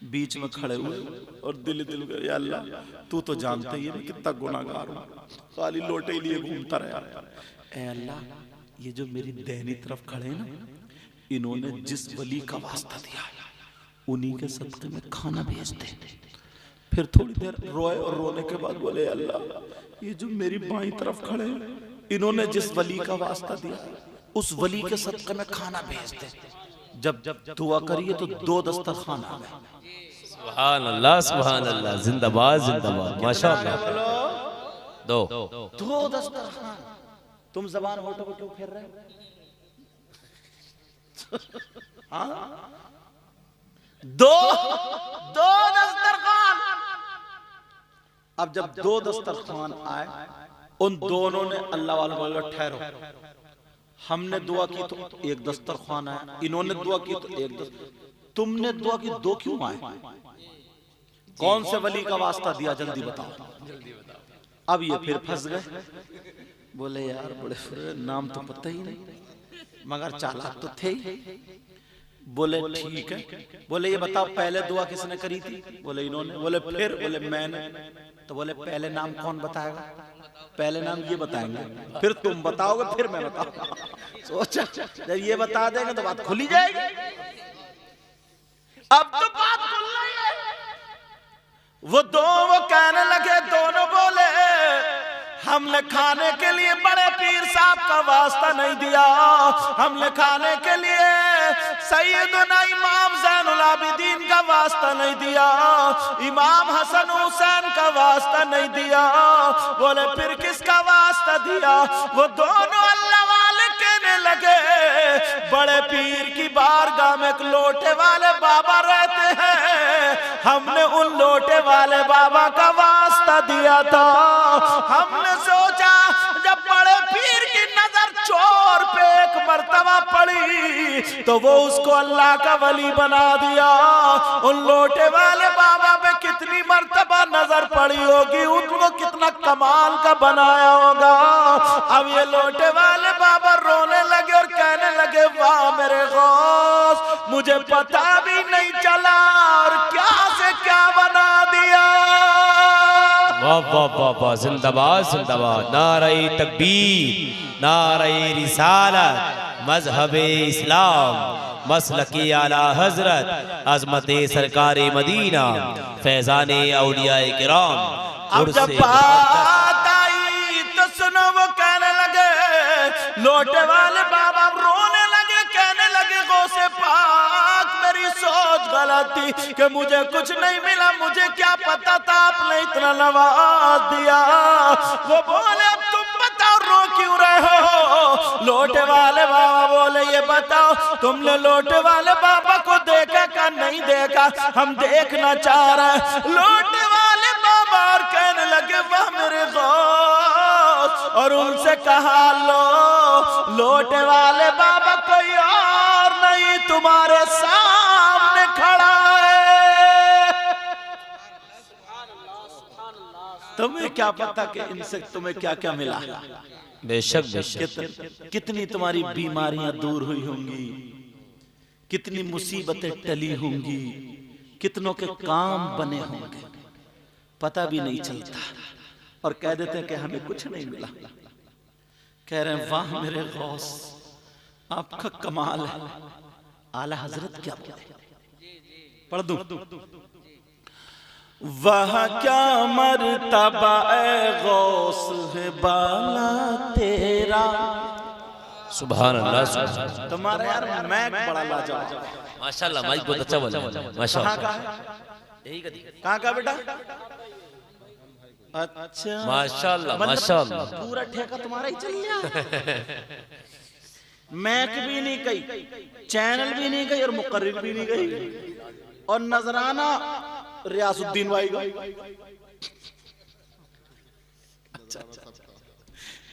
बीच में खड़े हुए और दिल या अल्लाह तू तो जानते ही है कितना गुनाहगार हूं, खाली लोटे लिए घूमता रहा। ऐ अल्लाह, ये जो मेरी दाहिनी तरफ खड़े हैं ना, इन्होंने जिस वली का वास्ता दिया उन्हीं के सदके में खाना भेज दे। फिर थोड़ी देर रोए और रोने के बाद बोले अल्लाह, ये जो मेरी बाईं तरफ खड़े हैं, इन्होंने जिस वली का वास्ता दिया उस वली के सदके में खाना भेज दे। जब दुआ करिए तो 2 दस्तरखान आ गए। सुभान अल्लाह, जिंदाबाद जिंदाबाद, माशाअल्लाह। 2 दस्तरखान। तुम जबान होठों पर क्यों फेर रहे हो? हाँ? 2 दस्तरखान। अब जब 2 दस्तरखान आए, उन दोनों ने अल्लाह वालों बोला ठहरो, हमने दुआ की तो 1 दस्तरखान आया, इन्होंने दुआ की तो 1 तुमने दुआ की 2 क्यों आए? कौन से वली का वास्ता दिया, जल्दी बताओ। अब ये फिर फंस गए। बोले यार बड़े नाम तो पता ही नहीं मगर चालाक तो थे ही। बोले ठीक है। बोले ये बताओ पहले दुआ किसने करी थी? बोले इन्होंने। बोले फिर? बोले मैंने। तो बोले पहले नाम कौन बताएगा? पहले नाम ये बताएंगे, फिर तुम बताओगे, फिर मैं बताऊंगा। सोचा जब ये बता देंगे तो बात खुली जाएगी। अब तो बात खुल रही है। वो कहने लगे, दोनों बोले हमने खाने के लिए बड़े पीर साहब का वास्ता नहीं दिया, हमने खाने के लिए सैयदना इमाम ज़ैनुल आबिदीन का वास्ता नहीं दिया, इमाम हसन हुसैन का वास्ता नहीं दिया। बोले फिर किसका वास्ता दिया? वो दोनों अल्लाह वाले कहने लगे, बड़े पीर की बारगाह में एक लोटे वाले बाबा रहते हैं, हमने उन लोटे वाले बाबा का वास्ता दिया था। हमने सोचा जब बड़े पीर की नजर चोर पे एक मर्तबा पड़ी तो वो उसको अल्लाह का वली बना दिया। उन लोटे वाले बाबा पे कितनी मर्तबा नजर पड़ी होगी, उनको कितना कमाल का बनाया होगा। अब ये लोटे वाले बाबा रोने लगे और कहने लगे, वाह मेरे गौस, मुझे पता भी नहीं चला और क्या से क्या बना दिया। वाह वाह वाह वाह, जिंदाबाद जिंदाबाद, नारे तकबीर, नारे रिसालत, मजहबे इस्लाम, मसलकी आला हजरत, अजमते सरकारे मदीना, फैजाने औलियाए किराम। अब जब बात आई तो सुनो, वो कहने लगे, लोटे वाले बाबा रोने लगे, कहने लगे गौसे पाक मेरी सोच गलत थी कि मुझे कुछ नहीं मिला, मुझे क्या पता था आपने इतना नवाज दिया। वो बोले अब तुम बताओ रो क्यों रहे हो। लोटे वाले बाबा बोले ये बताओ तुमने लोटे वाले बाबा को देखा का नहीं देखा, हम देखना चाह रहे हैं। लोटे वाले बाबा और कहने लगे वाह मेरे गौस, और उनसे कहा लो लोटे वाले बाबा कोई और नहीं तुम्हारे सामने खड़ा है। तुम्हें क्या पता कि इनसे तुम्हें क्या क्या मिला। बेशक बेशक, कितनी तुम्हारी बीमारियां दूर हुई होंगी, कितनी मुसीबतें टली होंगी, कितनों के काम बने होंगे, पता भी नहीं चलता। और कह देते हैं कि हमें कुछ नहीं मिला। कह रहे हैं वाह मेरे गौस, आपका कमाल है। आला हजरत क्या बोले, पढ़ दूं। वह क्या मर्तबा ए गौस है बाला तेरा। सुभान अल्लाह, सुभान अल्लाह। तुम्हारा यार मैं बड़ा लाजवाब, माशाल्लाह, माइक बहुत अच्छा बोला, माशाल्लाह। कहाँ का बेटा? अच्छा माशाल्लाह माशाल्लाह, पूरा ठेका तुम्हारा ही चल गया। मैक भी नहीं गई, चैनल भी नहीं गई, और मुकर्रिर भी नहीं गई, और नजराना रियासुद्दीन भाई का। अच्छा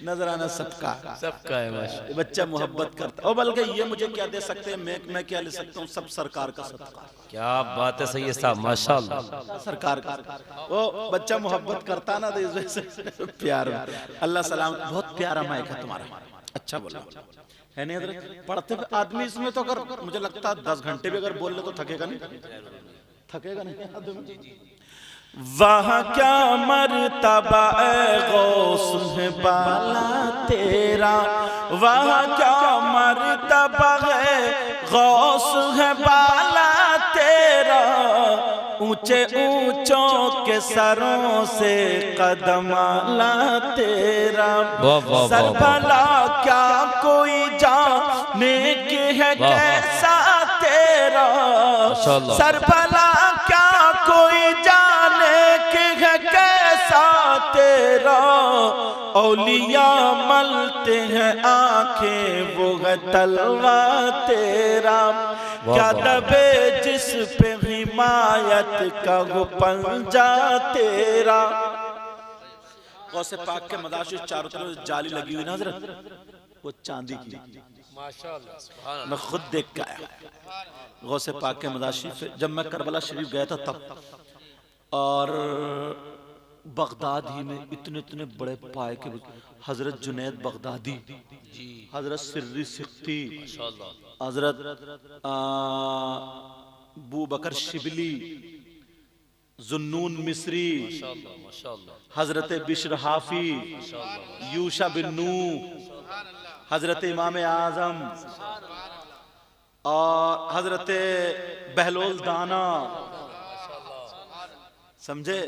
नजराना सबका सबका है माशाल्लाह। बच्चा मोहब्बत करता है। बल्कि ये मुझे क्या दे सकते हैं, मैं क्या ले सकता हूँ, सब सरकार का सदका। क्या बात है, सही है साहब, माशाल्लाह। सरकार का वो बच्चा मोहब्बत करता ना, तो इस वजह से प्यार। अल्लाह सलाम, बहुत प्यारा माइक है तुम्हारा, अच्छा बोला है नहीं हजरत। पढ़ते आदमी इसमें तो अगर मुझे लगता है 10 घंटे भी अगर बोल ले तो थकेगा नहीं, थकेगा नहीं आदमी। वहाँ क्या मर्तबा ए गौस है बाला तेरा, वहाँ क्या मर्तबा है गौस है बाला तेरा। ऊंचे ऊंचों के सरों से कदम आला तेरा। सर भला क्या कोई जाने की है कैसा तेरा, सर भला क्या कोई जाने की है कैसा तेरा। औलिया मलते हैं आंखें वो है तलवा तेरा। क्या दबे जिस पे हिमायत का वो पंजा तेरा। गौसे पाक के मदाशिर चारों तरफ जाली लगी हुई ना हजरत, वो चांदी की, माशाअल्लाह। मैं खुद देख के आया गौसे पाक के मदाशिर। जब मैं करबला शरीफ गया था तब, और बगदाद ही में इतने इतने बड़े पाए के हजरत जुनैद बगदादी, हजरत सिर्री सिख्ती, हजरत बू बकर शिबली, जुन्नून मिस्री, हजरत बिश्र हाफी, यूशा बिन नूह, हजरत इमाम आजम, और हजरत बहलोल दाना, समझे।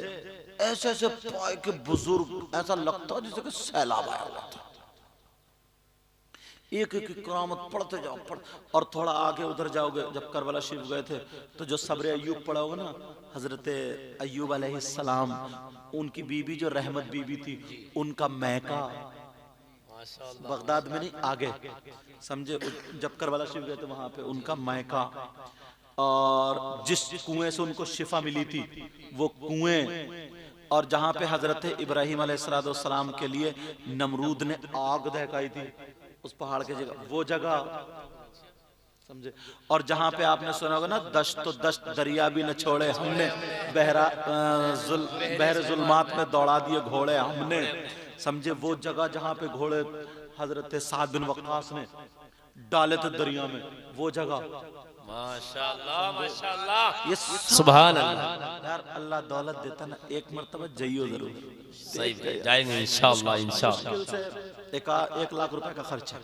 ऐसे ऐसे पाए के बुजुर्ग, ऐसा लगता जैसे कि सैलाब आया हुआ था। एक एक करामत पढ़ते जाओ, और थोड़ा आगे उधर जाओगे, जब करबला शरीफ गए थे तो जो सब्र अय्यूब पढ़ा होगा ना, हजरत अय्यूब अलैहिस्सलाम, उनकी बीबी जो रहमत बीबी थी, उनका मैका बगदाद में नहीं आगे, समझे। जब करबला शरीफ गए थे वहां पे उनका मैका, और जिस कुएं से उनको शिफा मिली थी वो कुएं, और जहां पे हजरत इब्राहिम अलैहिस्सलाम के लिए नमरूद ने आग दहकाई थी उस पहाड़ के जगह, वो जगह, समझे। और जहां पे आपने सुना होगा ना, दश्त तो दश्त दरिया भी न छोड़े हमने, बहर जुल्मात में दौड़ा दिए घोड़े हमने, समझे। वो जगह जहां पे घोड़े हजरत साद बिन वक्कास ने डाले थे दरिया में, वो जगह माशाअल्लाह माशाअल्लाह, ये सुभान अल्लाह। यार अल्लाह दौलत देता ना, एक मर्तबा जाइयो जरूर। सही है, जाएंगे इंशाअल्लाह इंशाअल्लाह। मुश्किल से 1 लाख रुपए का खर्च है,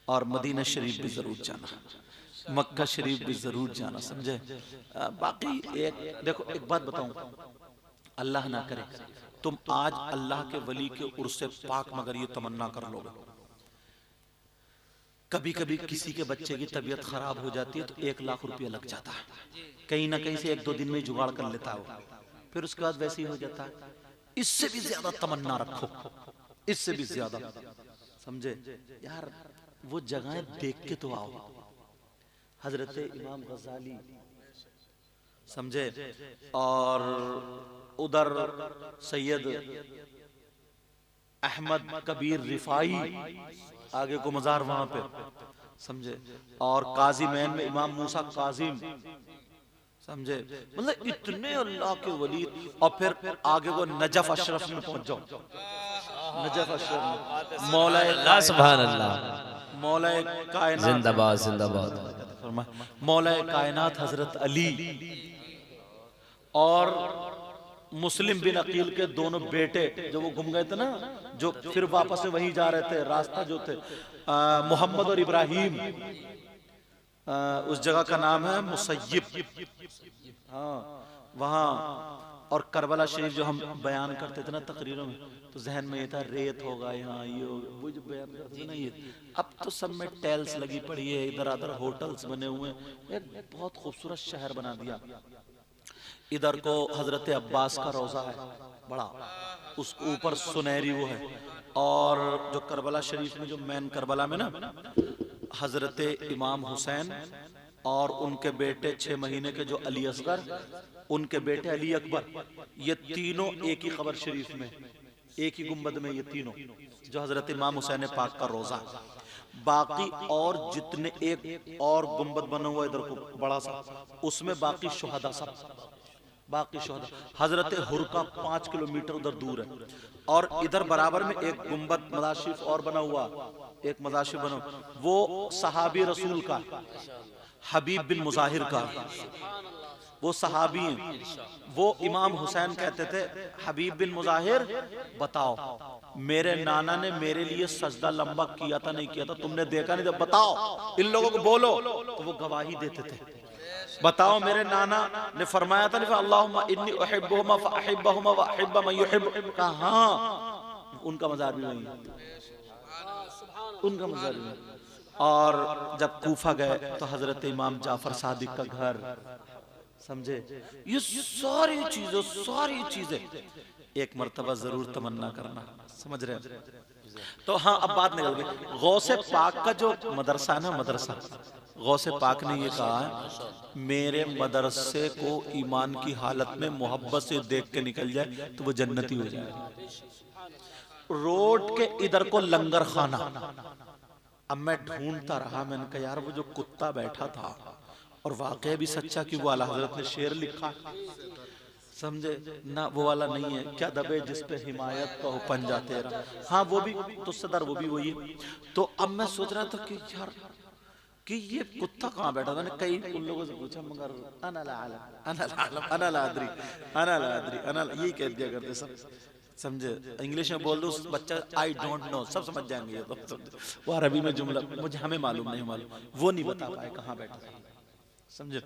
और मदीना शरीफ भी जरूर जाना, मक्का शरीफ भी जरूर जाना, समझे। बाकी एक देखो, एक बात बताऊं, अल्लाह ना करे तुम आज अल्लाह के वली के उर्से पाक मगर ये तमन्ना कर लोगे, कभी कभी किसी के बच्चे की तबीयत खराब हो जाती है तो 1 लाख रुपया लग जाता है, कहीं ना कहीं से 1-2 दिन में जुगाड़ कर लेता है, फिर उसके बाद वैसे ही हो जाता है। इससे भी ज्यादा तमन्ना रखो, इससे भी ज्यादा, समझे यार। वो जगहें देख के तो आओ, हजरत इमाम गजाली, समझे, और उधर सैयद अहमद कबीर रिफाई, आगे को मजार वहां पे, समझे, और काजी मैन में इमाम मूसा काजिम, समझे, मतलब इतने अल्लाह के वली। और फिर आगे को नजफ अशरफ में पहुंच जाओ, नजफ अशरफ में मौला, सुभान अल्लाह, मौला कायनात, जिंदाबाद जिंदाबाद, मौला कायनात हजरत अली और मुस्लिम बिन अकील के दोनों बेटे जो वो गुम गए थे ना, जो फिर वापस से वहीं जा रहे थे, रास्ता जो थे मोहम्मद और इब्राहिम, उस जगह का नाम है मुसय्यब, हाँ वहाँ। और करबला शरीफ जो हम बयान करते थे ना तकरीरों में, तो जहन में ये था रेत होगा यहाँ, ये होगा, वो जो बयान करते थे ना, ये अब तो सब में टेल्स लगी पड़ी है, इधर उधर होटल्स बने हुए हैं, एक बहुत खूबसूरत शहर बना दिया। इधर को हजरत अब्बास का रोजा है बड़ा, उसके ऊपर सुनहरी वो है। और जो करबला शरीफ में, जो मैन करबला में ना, हजरत इमाम हुसैन और उनके बेटे 6 महीने के जो अली असगर, उनके बेटे अली अकबर, ये तीनों एक ही कब्र शरीफ में, एक ही गुंबद में, ये तीनों जो हजरत इमाम हुसैन पाक का रोजा। बाकी और जितने एक और गुंबद बना हुआ इधर को बड़ा सा, उसमें बाकी शुहदा सब, बाकी शुहदा। हजरत हुर का 5 किलोमीटर उधर दूर है, और इधर बराबर में एक गुंबद मदाशिफ और बना हुआ, एक मदाशिफ बना, वो सहाबी रसूल का, हबीब बिन मुजाहिर का, वो सहाबी हैं। वो इमाम हुसैन कहते थे, हबीब बिन मुजाहिर बताओ मेरे नाना ने मेरे लिए सजदा लंबा किया था नहीं किया था, तुमने देखा नहीं था, बताओ इन लोगों को बोलो। तो वो गवाही देते थे, बताओ मेरे नाना ने फरमाया था नहीं, अल्लाहुम्मा इन्नी उहिब्बुहुमा फअहिब्बहुमा व अहिब्ब मन युहिब्ब, कहां उनका मजार भी वहीं, उनका मजार भी। और जब कूफा गए तो हजरत इमाम जाफर सादिक का घर, समझे। ये सारी चीजें एक मर्तबा जरूर तमन्ना करना, समझ रहे हैं। तो हाँ, अब बात निकल गई। गौसे पाक का जो मदरसा है ना, मदरसा गौसे पाक ने ये कहा है, मेरे मदरसे को ईमान की हालत में मोहब्बत से देख के निकल जाए तो वो जन्नती हो जाए। रोड के इधर को लंगर खाना, अब मैं ढूंढता रहा, मैंने कहा यार वो जो कुत्ता बैठा था, और वाकई भी सच्चा कि वो आला हजरत ने शेर लिखा, समझे ना, वो वाला नहीं है, क्या दबे जिस पे हिमायत का हो पंजा तेरा, हाँ वो भी तो सदर, वो भी वही है। तो अब मैं सोच रहा था कि यार कि ये कुत्ता कहाँ बैठा था। मैंने कई उन लोगों से पूछा, मगर यही कह दिया करते सब, समझे। इंग्लिश में बोल दो बच्चा आई डोंट नो, सब समझ जाएंगे ये तो। वो अरबी में जुमला मुझे हमें मालूम नहीं, मालूम वो नहीं बता पाए कहाँ बैठा था, समझे।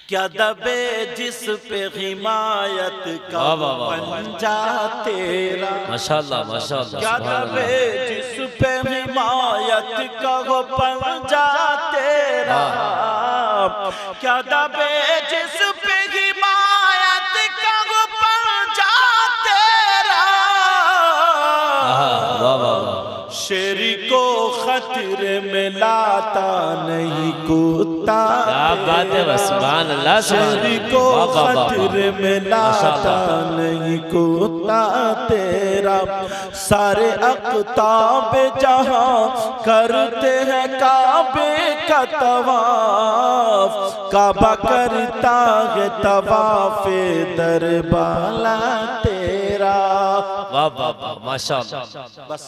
क्या दबे जिस पे हिमायत का पंजा तेरा, माशाअल्लाह माशाअल्लाह, क्या दबे जिस पे हिमायत का वो पंजा तेरा, क्या दबे जिस पे हिमायत का वो पंजा तेरा, शेरी को खतरे में लाता नहीं कुत्ता, क्या बात है, सुभान अल्लाह, शेरी को खतरे में लाता नहीं कुत्ता तेरा, सारे अक़ताब जहां करते हैं काबे का तवाफ, काबा करता है तवाफ़े दरबाला तेरा। वाह वाह वाह, माशाअल्लाह। बस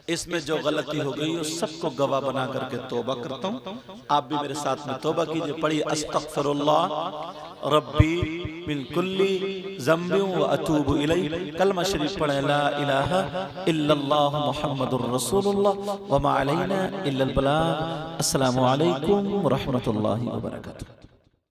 इसमें जो गलती हो गई वो सबको गवाह बना करके तौबा करता हूँ। आप भी मेरे साथ में तौबा कीजिए। पढ़िए अस्तगफिरुल्लाह रब्बी मिन कुल्ली ज़म्बिन व अतूबु इलैह। कलमा शरीफ पढ़े ला इलाहा इल्लल्लाह मुहम्मदुर रसूलुल्लाह व मा अलैना इल्लल बलाग। अस्सलामु अलैकुम व रहमतुल्लाहि व बरकातुहू।